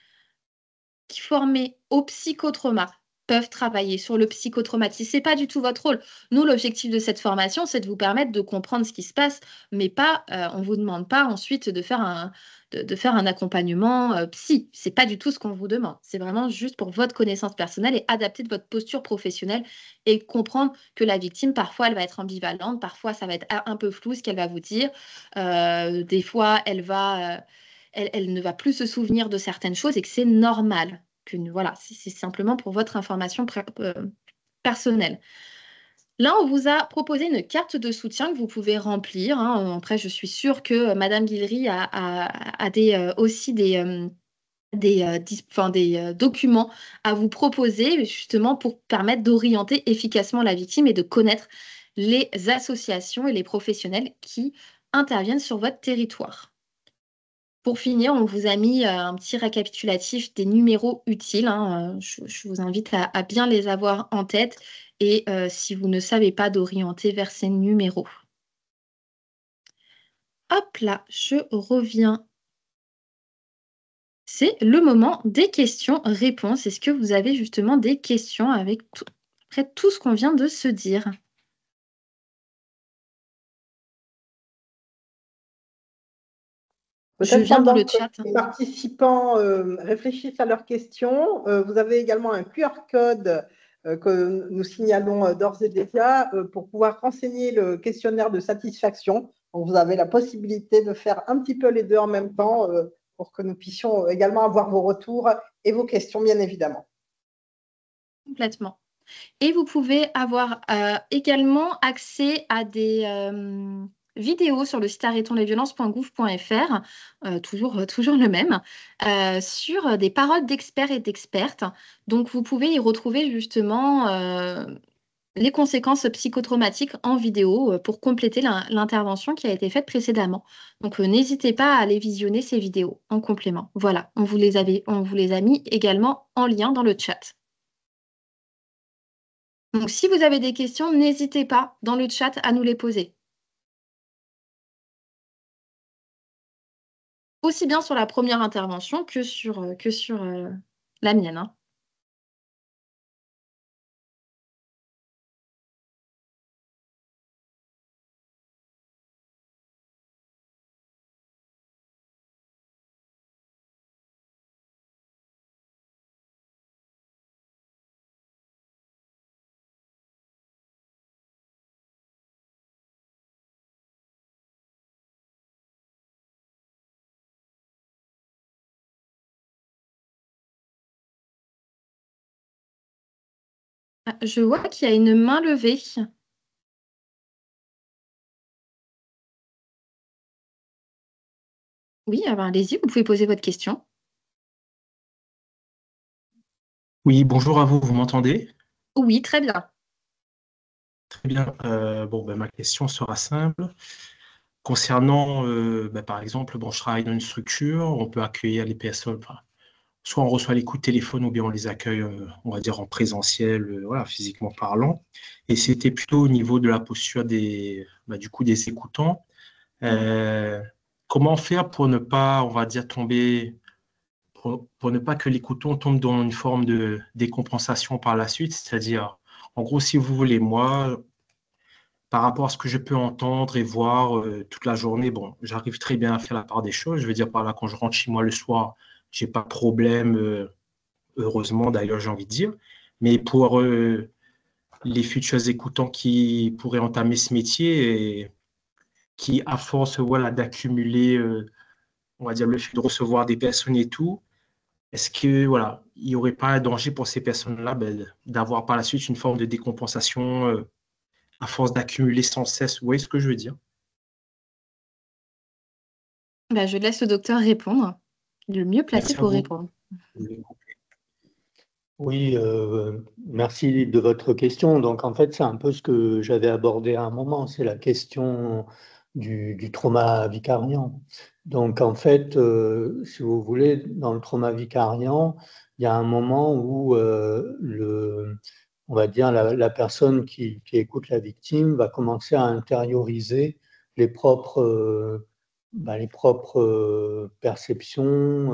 formés au psychotrauma peuvent travailler sur le psychotraumatisme. Ce n'est pas du tout votre rôle. Nous, l'objectif de cette formation, c'est de vous permettre de comprendre ce qui se passe, mais pas, on ne vous demande pas ensuite de faire un accompagnement psy. Ce n'est pas du tout ce qu'on vous demande. C'est vraiment juste pour votre connaissance personnelle et adapter de votre posture professionnelle et comprendre que la victime, parfois, elle va être ambivalente, parfois, ça va être un peu flou ce qu'elle va vous dire. Des fois, elle ne va plus se souvenir de certaines choses et que c'est normal. Voilà, c'est simplement pour votre information personnelle. Là, on vous a proposé une carte de soutien que vous pouvez remplir. Hein. Après, je suis sûre que Madame Guilry a aussi des documents à vous proposer justement pour permettre d'orienter efficacement la victime et de connaître les associations et les professionnels qui interviennent sur votre territoire. Pour finir, on vous a mis un petit récapitulatif des numéros utiles. Hein. Je vous invite à bien les avoir en tête et si vous ne savez pas, d'orienter vers ces numéros. Hop là, je reviens. C'est le moment des questions-réponses. Est-ce que vous avez justement des questions après tout ce qu'on vient de se dire? Je Peut-être viens dans pendant le que chat. les participants réfléchissent à leurs questions, vous avez également un QR code que nous signalons d'ores et déjà pour pouvoir renseigner le questionnaire de satisfaction. Donc, vous avez la possibilité de faire un petit peu les deux en même temps pour que nous puissions également avoir vos retours et vos questions, bien évidemment. Complètement. Et vous pouvez avoir également accès à des vidéos sur le site arrêtonslesviolences.gouv.fr, toujours le même, sur des paroles d'experts et d'expertes. Donc, vous pouvez y retrouver justement les conséquences psychotraumatiques en vidéo pour compléter l'intervention qui a été faite précédemment. Donc, n'hésitez pas à aller visionner ces vidéos en complément. Voilà, on vous les a mis également en lien dans le chat. Donc, si vous avez des questions, n'hésitez pas dans le chat à nous les poser. Aussi bien sur la première intervention que sur la mienne, hein. Ah, je vois qu'il y a une main levée. Oui, alors allez-y, vous pouvez poser votre question. Oui, bonjour à vous, vous m'entendez? Oui, très bien. Très bien. Ma question sera simple. Concernant, par exemple, je travaille dans une structure, on peut accueillir les personnes, soit on reçoit les coups de téléphone ou bien on les accueille, on va dire, en présentiel, voilà, physiquement parlant. Et c'était plutôt au niveau de la posture des écoutants. Euh, Comment faire pour ne pas, on va dire, pour ne pas que l'écoutant tombe dans une forme de décompensation par la suite, c'est-à-dire, en gros, si vous voulez, moi, par rapport à ce que je peux entendre et voir toute la journée, bon, j'arrive très bien à faire la part des choses. Je veux dire par là, quand je rentre chez moi le soir, j'ai pas de problème, heureusement d'ailleurs, j'ai envie de dire. Mais pour les futurs écoutants qui pourraient entamer ce métier et qui, à force, voilà, d'accumuler, on va dire, le fait de recevoir des personnes et tout, est-ce que, voilà, il n'y aurait pas un danger pour ces personnes-là, d'avoir par la suite une forme de décompensation à force d'accumuler sans cesse? Vous voyez ce que je veux dire? Bah, je laisse le docteur répondre. Il est le mieux placé Merci à pour vous. répondre. Oui, merci de votre question. Donc, en fait, c'est un peu ce que j'avais abordé à un moment, c'est la question du trauma vicariant. Donc, en fait, si vous voulez, dans le trauma vicariant, il y a un moment où on va dire, la personne qui écoute la victime va commencer à intérioriser les propres perceptions,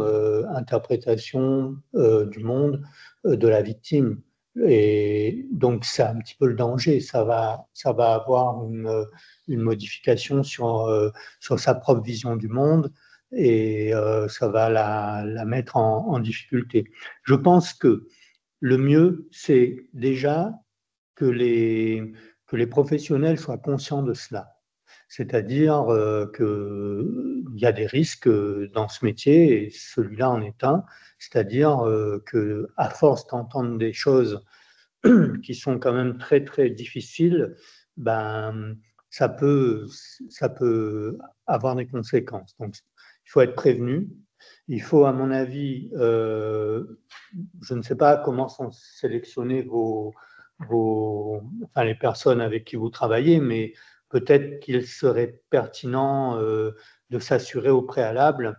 interprétations du monde de la victime. Et donc, c'est un petit peu le danger. Ça va avoir une modification sur sa propre vision du monde et ça va la mettre en difficulté. Je pense que le mieux, c'est déjà que les professionnels soient conscients de cela. C'est-à-dire qu'il y a des risques dans ce métier, et celui-là en est un. C'est-à-dire qu'à force d'entendre des choses qui sont quand même très, très difficiles, ben, ça peut, ça peut avoir des conséquences. Donc, il faut être prévenu. Il faut, à mon avis, je ne sais pas comment sont sélectionnés les personnes avec qui vous travaillez, mais peut-être qu'il serait pertinent de s'assurer au préalable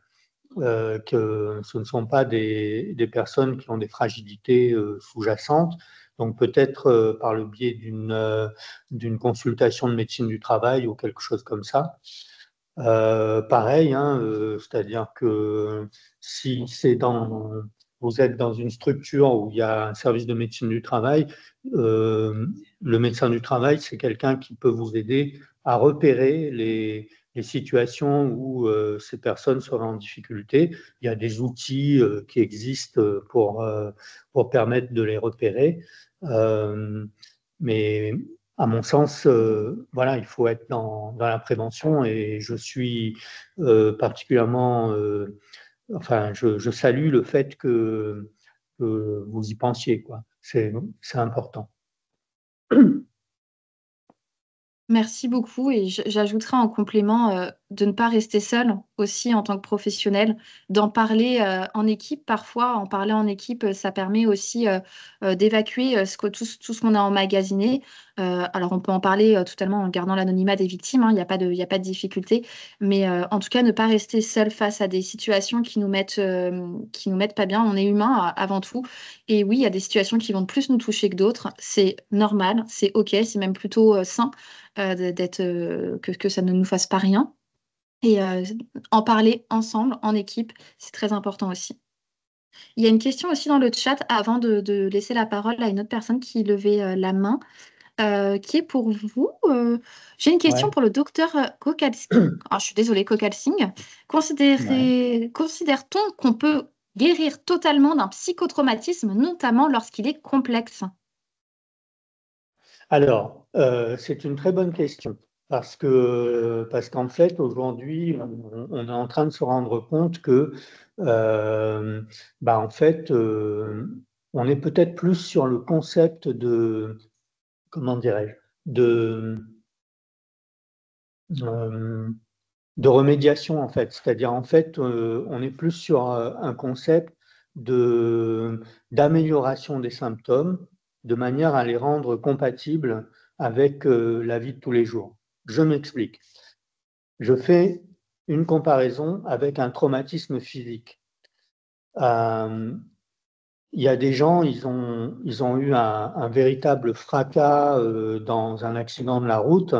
que ce ne sont pas des personnes qui ont des fragilités sous-jacentes. Donc peut-être par le biais d'une consultation de médecine du travail ou quelque chose comme ça. Pareil, hein, c'est-à-dire que si vous êtes dans une structure où il y a un service de médecine du travail, le médecin du travail, c'est quelqu'un qui peut vous aider à repérer les situations où ces personnes seraient en difficulté. Il y a des outils qui existent pour permettre de les repérer. Mais à mon sens, voilà, il faut être dans la prévention et je suis particulièrement, enfin, je salue le fait que vous y pensiez, quoi. C'est important. Merci beaucoup et j'ajouterai en complément de ne pas rester seul aussi en tant que professionnel, d'en parler en équipe. Parfois, en parler en équipe, ça permet aussi d'évacuer tout ce qu'on a emmagasiné. Alors, on peut en parler totalement en gardant l'anonymat des victimes, hein, il n'y a pas de difficulté. Mais en tout cas, ne pas rester seul face à des situations qui nous mettent pas bien. On est humain avant tout. Et oui, il y a des situations qui vont plus nous toucher que d'autres. C'est normal, c'est OK, c'est même plutôt sain que ça ne nous fasse pas rien. Et en parler ensemble, en équipe, c'est très important aussi. Il y a une question aussi dans le chat avant de laisser la parole à une autre personne qui levait la main, qui est pour vous. J'ai une question Ouais. pour le docteur Kokalsing. Je suis désolée, Kokalsing. Considère-t-on qu'on peut guérir totalement d'un psychotraumatisme, notamment lorsqu'il est complexe? Alors, c'est une très bonne question parce qu'en fait, aujourd'hui, on est en train de se rendre compte que, en fait, on est peut-être plus sur le concept de, comment dirais-je, euh, de remédiation, en fait. C'est-à-dire, en fait, on est plus sur un concept d'amélioration des symptômes de manière à les rendre compatibles avec la vie de tous les jours. Je m'explique. Je fais une comparaison avec un traumatisme physique. Il y a des gens, ils ont eu un véritable fracas dans un accident de la route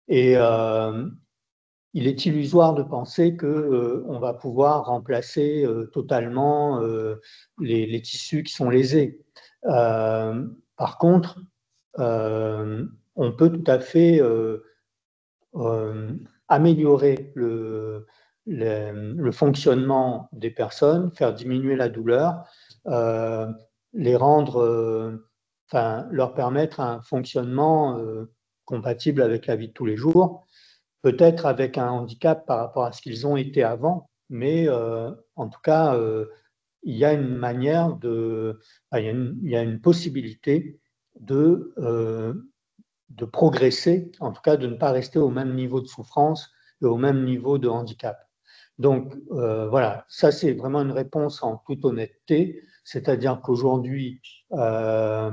et il est illusoire de penser qu'on va pouvoir remplacer totalement les tissus qui sont lésés. Par contre, on peut tout à fait améliorer le fonctionnement des personnes, faire diminuer la douleur, les rendre, leur permettre un fonctionnement compatible avec la vie de tous les jours, peut-être avec un handicap par rapport à ce qu'ils ont été avant, mais en tout cas, il y a une manière il y a une possibilité de progresser, en tout cas de ne pas rester au même niveau de souffrance et au même niveau de handicap. Donc voilà, ça c'est vraiment une réponse en toute honnêteté, c'est-à-dire qu'aujourd'hui, je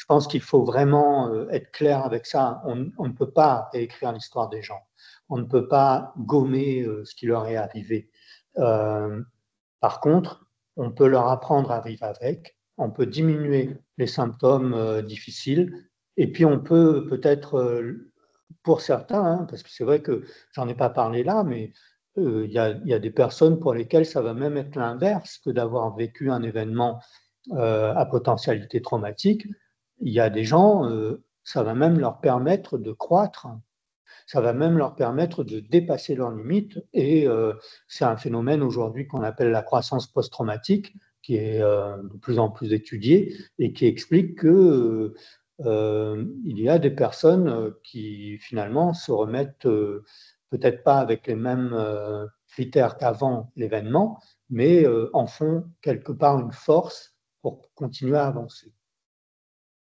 pense qu'il faut vraiment être clair avec ça. On ne peut pas réécrire l'histoire des gens. On ne peut pas gommer ce qui leur est arrivé. Par contre, on peut leur apprendre à vivre avec, on peut diminuer les symptômes difficiles, et puis on peut peut-être, pour certains, hein, parce que c'est vrai que j'en ai pas parlé là, mais il y a des personnes pour lesquelles ça va même être l'inverse que d'avoir vécu un événement à potentialité traumatique. Il y a des gens, ça va même leur permettre de croître, ça va même leur permettre de dépasser leurs limites. Et c'est un phénomène aujourd'hui qu'on appelle la croissance post-traumatique, qui est de plus en plus étudié et qui explique que il y a des personnes qui finalement se remettent peut-être pas avec les mêmes critères qu'avant l'événement, mais en font quelque part une force pour continuer à avancer.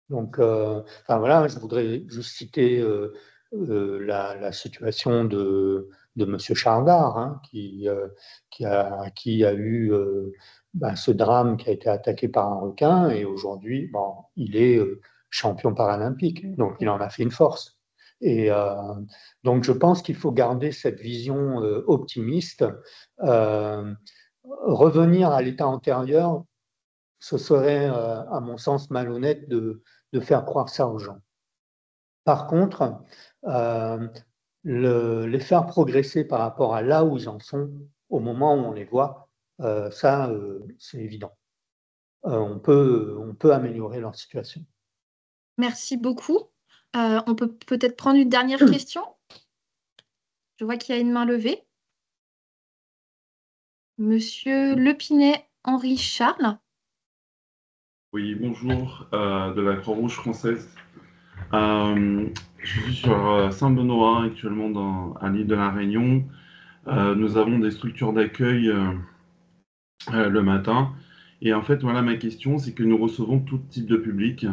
Donc, voilà, je voudrais juste citer la situation de M. Chardard, hein, qui a eu ce drame, qui a été attaqué par un requin, et aujourd'hui, il est champion paralympique, donc il en a fait une force. Et donc, je pense qu'il faut garder cette vision optimiste. Revenir à l'état antérieur, ce serait, à mon sens, malhonnête de faire croire ça aux gens. Par contre, les faire progresser par rapport à là où ils en sont, au moment où on les voit, ça, c'est évident. On peut améliorer leur situation. Merci beaucoup. On peut peut-être prendre une dernière question. Je vois qu'il y a une main levée. Monsieur Lepinet Henri Charles. Oui, bonjour, de la Croix-Rouge française. Euh, je suis sur Saint-Benoît, actuellement à l'île de la Réunion. Nous avons des structures d'accueil le matin. Et en fait, voilà, ma question, c'est que nous recevons tout type de public.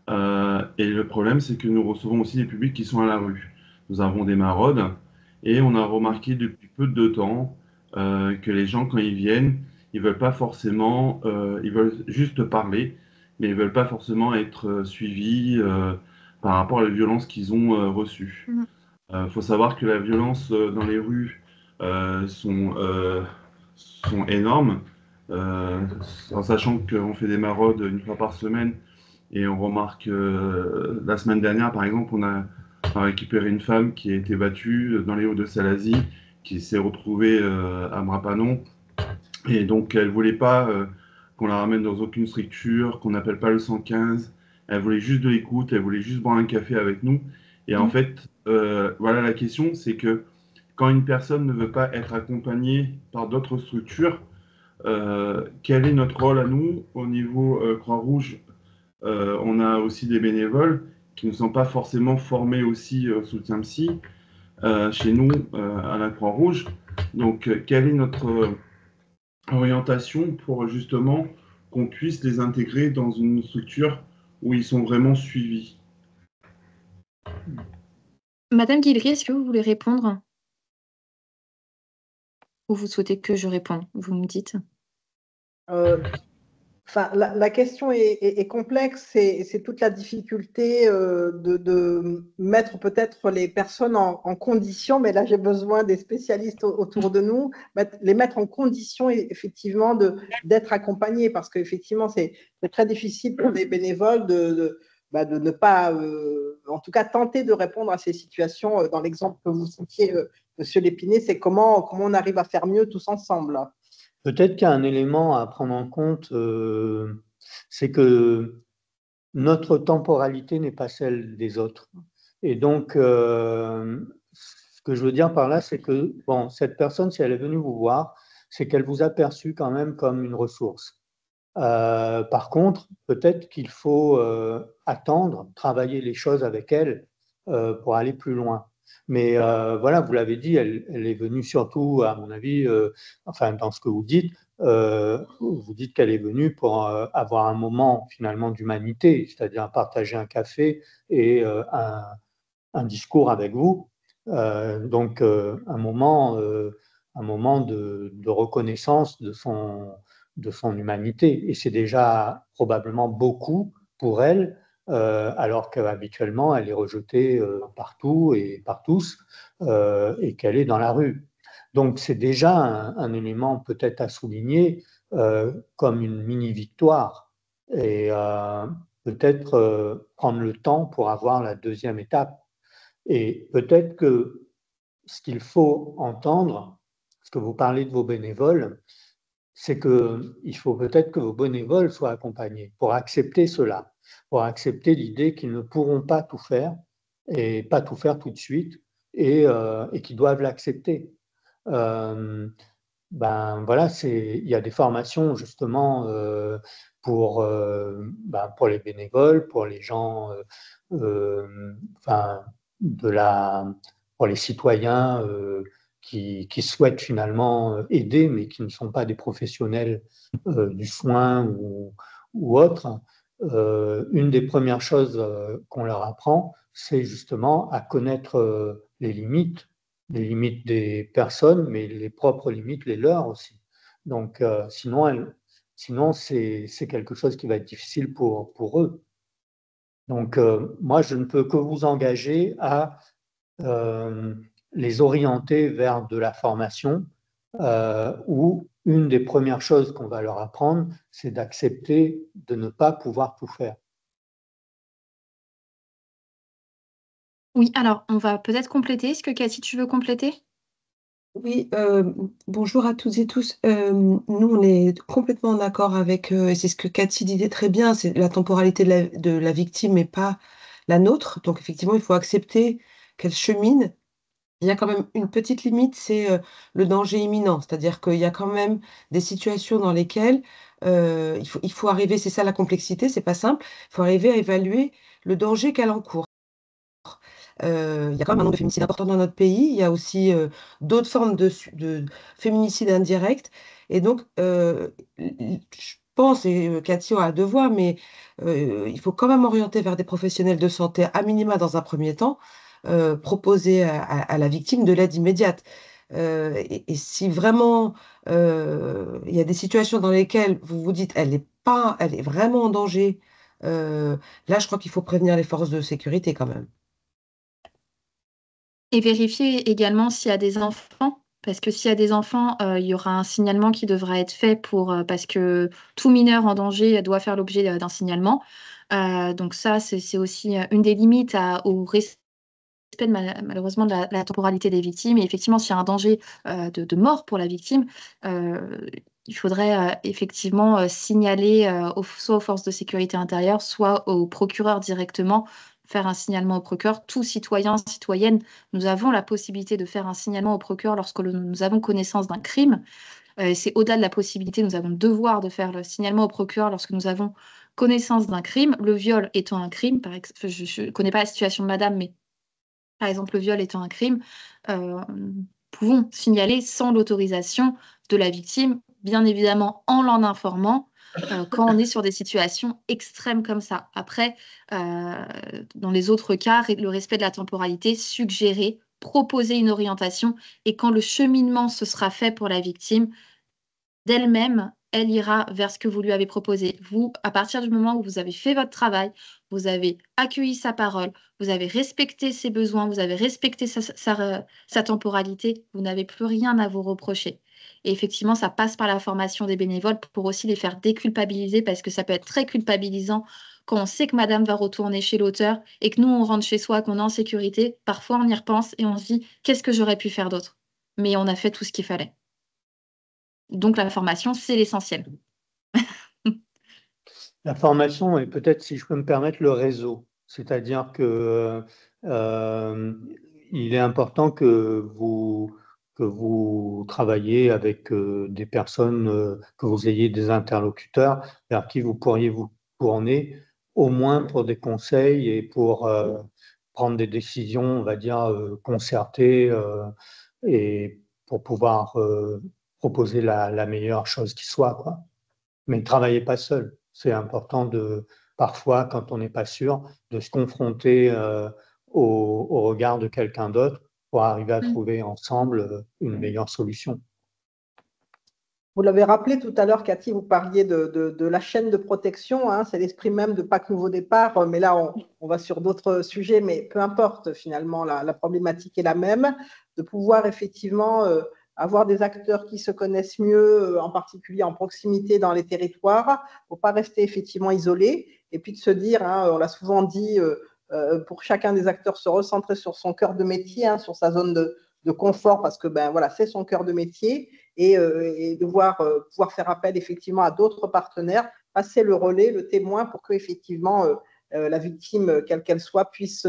Et le problème, c'est que nous recevons aussi des publics qui sont à la rue. Nous avons des maraudes et on a remarqué depuis peu de temps que les gens, quand ils viennent, ils veulent pas forcément, ils veulent juste parler, mais ils veulent pas forcément être suivis par rapport à les violences qu'ils ont reçues. Mhm. Faut savoir que la violence dans les rues sont énormes, en sachant qu'on fait des maraudes une fois par semaine. Et on remarque, la semaine dernière, par exemple, on a récupéré une femme qui a été battue dans les Hauts-de-Salazie, qui s'est retrouvée à Mrapanon. Et donc, elle ne voulait pas qu'on la ramène dans aucune structure, qu'on n'appelle pas le 115. Elle voulait juste de l'écoute, elle voulait juste boire un café avec nous. Et en fait, voilà la question, c'est que quand une personne ne veut pas être accompagnée par d'autres structures, quel est notre rôle à nous au niveau Croix-Rouge? On a aussi des bénévoles qui ne sont pas forcément formés aussi au soutien psy chez nous à la Croix-Rouge. Donc, quelle est notre orientation pour justement qu'on puisse les intégrer dans une structure où ils sont vraiment suivis? Madame Guilry, est-ce que vous voulez répondre? Ou vous souhaitez que je réponde? Vous me dites. Enfin, la question est complexe, c'est toute la difficulté de mettre peut-être les personnes en condition, mais là j'ai besoin des spécialistes autour de nous, les mettre en condition effectivement d'être accompagnés, parce qu'effectivement c'est très difficile pour les bénévoles de ne pas, en tout cas, tenter de répondre à ces situations. Dans l'exemple que vous citiez, Monsieur Lépiné, c'est comment on arrive à faire mieux tous ensemble. Peut-être qu'il y a un élément à prendre en compte, c'est que notre temporalité n'est pas celle des autres. Et donc, ce que je veux dire par là, c'est que bon, cette personne, si elle est venue vous voir, c'est qu'elle vous a perçu quand même comme une ressource. Par contre, peut-être qu'il faut attendre, travailler les choses avec elle pour aller plus loin. Mais voilà, vous l'avez dit, elle est venue surtout, à mon avis, enfin dans ce que vous dites qu'elle est venue pour avoir un moment finalement d'humanité, c'est-à-dire partager un café et un discours avec vous. Donc un moment de reconnaissance de son humanité. Et c'est déjà probablement beaucoup pour elle, alors qu'habituellement, elle est rejetée partout et par tous, et qu'elle est dans la rue. Donc c'est déjà un élément peut-être à souligner comme une mini-victoire. Et peut-être prendre le temps pour avoir la deuxième étape. Et peut-être que ce qu'il faut entendre, parce que vous parlez de vos bénévoles, c'est qu'il faut peut-être que vos bénévoles soient accompagnés pour accepter cela, pour accepter l'idée qu'ils ne pourront pas tout faire et pas tout faire tout de suite et qu'ils doivent l'accepter. Ben voilà, il y a des formations justement pour les bénévoles, pour les gens, enfin, pour les citoyens qui souhaitent finalement aider, mais qui ne sont pas des professionnels du soin ou autres. Une des premières choses qu'on leur apprend, c'est justement à connaître les limites des personnes, mais les propres limites, les leurs aussi. Donc, sinon c'est quelque chose qui va être difficile pour eux. Donc, moi, je ne peux que vous engager à les orienter vers de la formation où une des premières choses qu'on va leur apprendre, c'est d'accepter de ne pas pouvoir tout faire. Oui, alors on va peut-être compléter. Est-ce que Cathy, tu veux compléter? Oui, bonjour à toutes et tous. Nous, on est complètement en accord avec, et c'est ce que Cathy disait très bien, c'est la temporalité de la victime et pas la nôtre. Donc effectivement, il faut accepter qu'elle chemine Il y a quand même une petite limite, c'est le danger imminent. C'est-à-dire qu'il y a quand même des situations dans lesquelles il faut arriver, c'est ça la complexité, c'est pas simple, il faut arriver à évaluer le danger qu'elle encourt. Il y a quand même un nombre de féminicides important dans notre pays. Il y a aussi d'autres formes de féminicides indirects. Et donc, je pense, et Cathy a deux voix, mais il faut quand même orienter vers des professionnels de santé, à minima dans un premier temps, proposer à la victime de l'aide immédiate. Et si vraiment il y a des situations dans lesquelles vous vous dites elle est vraiment en danger, là, je crois qu'il faut prévenir les forces de sécurité quand même. Et vérifier également s'il y a des enfants, parce que s'il y a des enfants, il y aura un signalement qui devra être fait parce que tout mineur en danger doit faire l'objet d'un signalement. Donc ça, c'est aussi une des limites au respect malheureusement de la temporalité des victimes. Et effectivement, s'il y a un danger de mort pour la victime, il faudrait effectivement signaler soit aux forces de sécurité intérieure, soit au procureur directement, faire un signalement au procureur. Tout citoyen, citoyenne, nous avons la possibilité de faire un signalement au procureur lorsque nous avons connaissance d'un crime. C'est au-delà de la possibilité, nous avons le devoir de faire le signalement au procureur lorsque nous avons connaissance d'un crime. Le viol étant un crime, je ne connais pas la situation de madame, mais par exemple, le viol étant un crime, nous pouvons signaler sans l'autorisation de la victime, bien évidemment en l'en informant, quand on est sur des situations extrêmes comme ça. Après, dans les autres cas, le respect de la temporalité, suggérer, proposer une orientation, et quand le cheminement se sera fait pour la victime, d'elle-même, elle ira vers ce que vous lui avez proposé. Vous, à partir du moment où vous avez fait votre travail, vous avez accueilli sa parole, vous avez respecté ses besoins, vous avez respecté sa temporalité, vous n'avez plus rien à vous reprocher. Et effectivement, ça passe par la formation des bénévoles pour aussi les faire déculpabiliser, parce que ça peut être très culpabilisant quand on sait que madame va retourner chez l'auteur et que nous, on rentre chez soi, qu'on est en sécurité. Parfois, on y repense et on se dit, qu'est-ce que j'aurais pu faire d'autre? Mais on a fait tout ce qu'il fallait. Donc la formation, c'est l'essentiel. La formation et peut-être, si je peux me permettre, le réseau. C'est-à-dire que il est important que vous travaillez avec des personnes, que vous ayez des interlocuteurs vers qui vous pourriez vous tourner, au moins pour des conseils et pour prendre des décisions, on va dire, concertées, et pour pouvoir proposer la meilleure chose qui soit, quoi. Mais ne travaillez pas seul. C'est important parfois, quand on n'est pas sûr, de se confronter au regard de quelqu'un d'autre pour arriver à trouver ensemble une meilleure solution. Vous l'avez rappelé tout à l'heure, Cathy, vous parliez de la chaîne de protection, hein, c'est l'esprit même de Pâques Nouveau Départ, mais là, on va sur d'autres sujets, mais peu importe, finalement, la problématique est la même, de pouvoir effectivement avoir des acteurs qui se connaissent mieux, en particulier en proximité dans les territoires, pour ne pas rester effectivement isolés, et puis de se dire, hein, on l'a souvent dit, pour chacun des acteurs, se recentrer sur son cœur de métier, hein, sur sa zone de confort, parce que ben, voilà, c'est son cœur de métier, et devoir pouvoir faire appel effectivement à d'autres partenaires, passer le relais, le témoin, pour que effectivement la victime, quelle qu'elle soit, puisse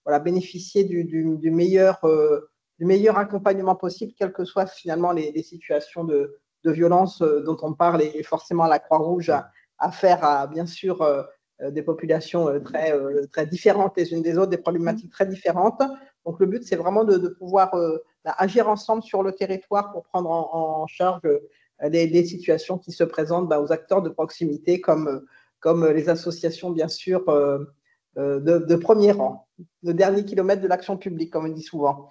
voilà, bénéficier du meilleur accompagnement possible, quelles que soient finalement les situations de violence dont on parle, et forcément la Croix-Rouge à faire à, bien sûr, des populations très différentes les unes des autres, des problématiques très différentes. Donc le but, c'est vraiment de pouvoir agir ensemble sur le territoire pour prendre en charge les situations qui se présentent aux acteurs de proximité, comme les associations, bien sûr, de premier rang, le dernier kilomètre de l'action publique, comme on dit souvent.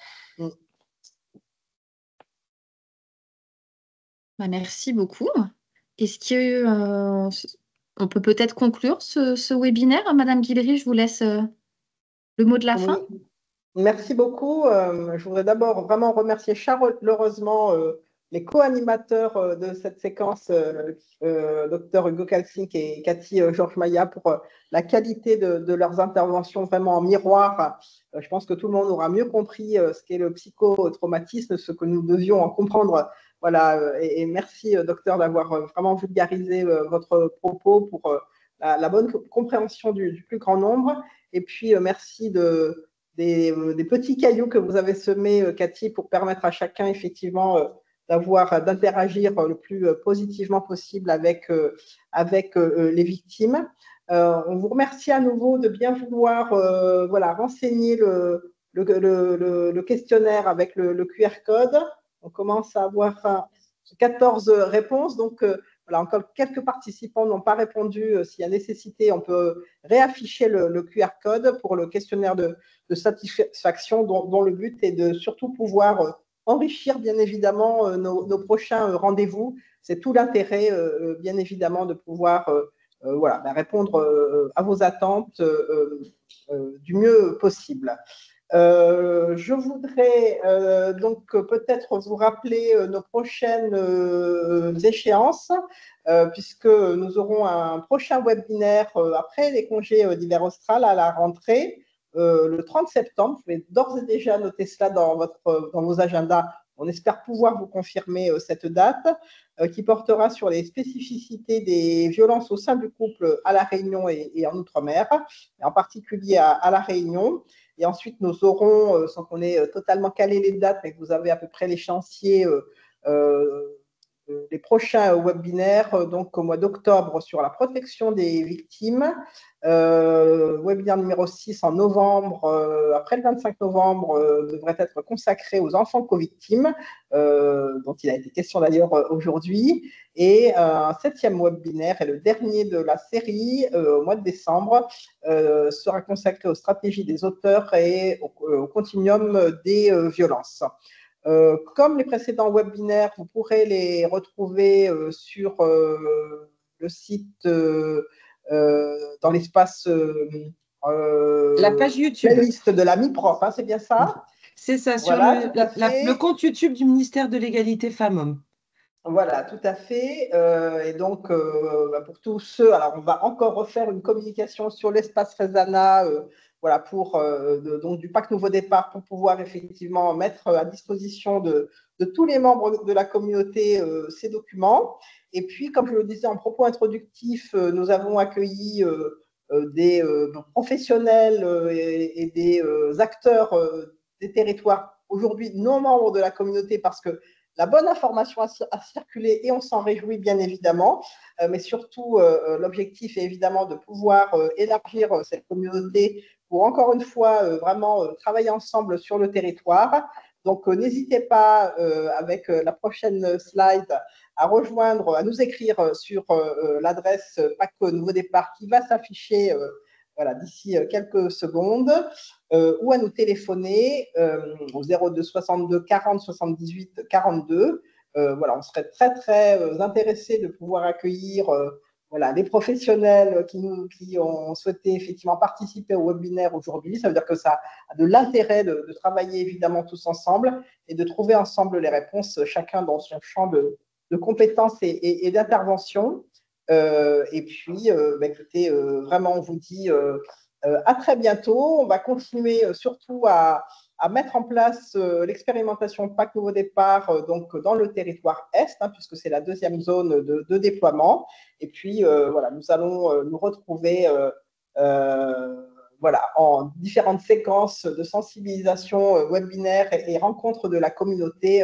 Merci beaucoup. Est-ce que on peut peut-être conclure ce webinaire? Madame Guilry, je vous laisse le mot de la fin. Merci beaucoup. Je voudrais d'abord vraiment remercier chaleureusement les co-animateurs de cette séquence, Dr Hugo Kalsink et Cathy Georges-Maya, pour la qualité de leurs interventions vraiment en miroir. Je pense que tout le monde aura mieux compris ce qu'est le psychotraumatisme, ce que nous devions en comprendre. Voilà, et merci, docteur, d'avoir vraiment vulgarisé votre propos pour la bonne compréhension du plus grand nombre. Et puis, merci des petits cailloux que vous avez semés, Cathy, pour permettre à chacun, effectivement, d'interagir le plus positivement possible avec les victimes. On vous remercie à nouveau de bien vouloir renseigner le questionnaire avec le QR code. On commence à avoir 14 réponses. Donc, voilà, encore quelques participants n'ont pas répondu. S'il y a nécessité, on peut réafficher le QR code pour le questionnaire de satisfaction dont le but est de surtout pouvoir enrichir bien évidemment nos prochains rendez-vous. C'est tout l'intérêt, bien évidemment, de pouvoir répondre à vos attentes du mieux possible. Je voudrais donc peut-être vous rappeler nos prochaines échéances, puisque nous aurons un prochain webinaire après les congés d'hiver austral à la rentrée, le 30 septembre. Vous pouvez d'ores et déjà noter cela dans vos agendas. On espère pouvoir vous confirmer cette date, qui portera sur les spécificités des violences au sein du couple à La Réunion et en Outre-mer, et en particulier à La Réunion. Et ensuite, nous aurons, sans qu'on ait totalement calé les dates, mais que vous avez à peu près l'échéancier, les prochains webinaires, donc au mois d'octobre sur la protection des victimes, webinaire numéro 6 en novembre, après le 25 novembre, devrait être consacré aux enfants co-victimes, dont il a été question d'ailleurs aujourd'hui, et un 7e webinaire, et le dernier de la série, au mois de décembre, sera consacré aux stratégies des auteurs et au continuum des violences. Comme les précédents webinaires, vous pourrez les retrouver sur le site, dans l'espace La page YouTube. Playlist de la MIPROF, hein, c'est bien ça? C'est ça, voilà, sur le compte YouTube du ministère de l'Égalité Femmes-Hommes. Voilà, tout à fait. Et donc, pour tous ceux, alors on va encore refaire une communication sur l'espace Rezana, voilà, donc du Pacte Nouveau Départ, pour pouvoir effectivement mettre à disposition de tous les membres de la communauté ces documents. Et puis, comme je le disais en propos introductif, nous avons accueilli des professionnels et des acteurs des territoires, aujourd'hui non membres de la communauté, parce que la bonne information a circulé et on s'en réjouit bien évidemment, mais surtout l'objectif est évidemment de pouvoir élargir cette communauté pour encore une fois vraiment travailler ensemble sur le territoire. Donc n'hésitez pas avec la prochaine slide à nous écrire sur l'adresse PAC Nouveau Départ qui va s'afficher voilà, d'ici quelques secondes, ou à nous téléphoner au 02 62 40 78 42. Voilà, on serait très, très intéressés de pouvoir accueillir voilà, les professionnels qui ont souhaité effectivement participer au webinaire aujourd'hui. Ça veut dire que ça a de l'intérêt de travailler évidemment tous ensemble et de trouver ensemble les réponses, chacun dans son champ de compétences et d'intervention. Et puis, écoutez, vraiment, on vous dit à très bientôt. On va continuer surtout à mettre en place l'expérimentation PAC Nouveau Départ donc dans le territoire Est, hein, puisque c'est la deuxième zone de déploiement. Et puis, voilà, nous allons nous retrouver voilà, en différentes séquences de sensibilisation, webinaires et rencontres de la communauté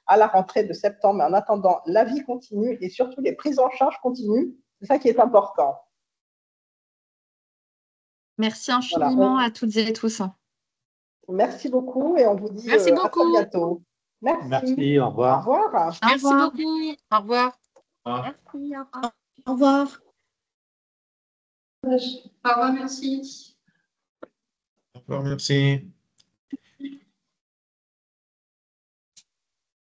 à la rentrée de septembre. Mais en attendant, la vie continue et surtout les prises en charge continuent. C'est ça qui est important. Merci infiniment à toutes et tous. Merci beaucoup et on vous dit Merci à beaucoup. très bientôt. Merci. Merci, au revoir. Au revoir. Merci beaucoup. Au revoir. Merci, au revoir. Au revoir, merci. Au revoir, merci.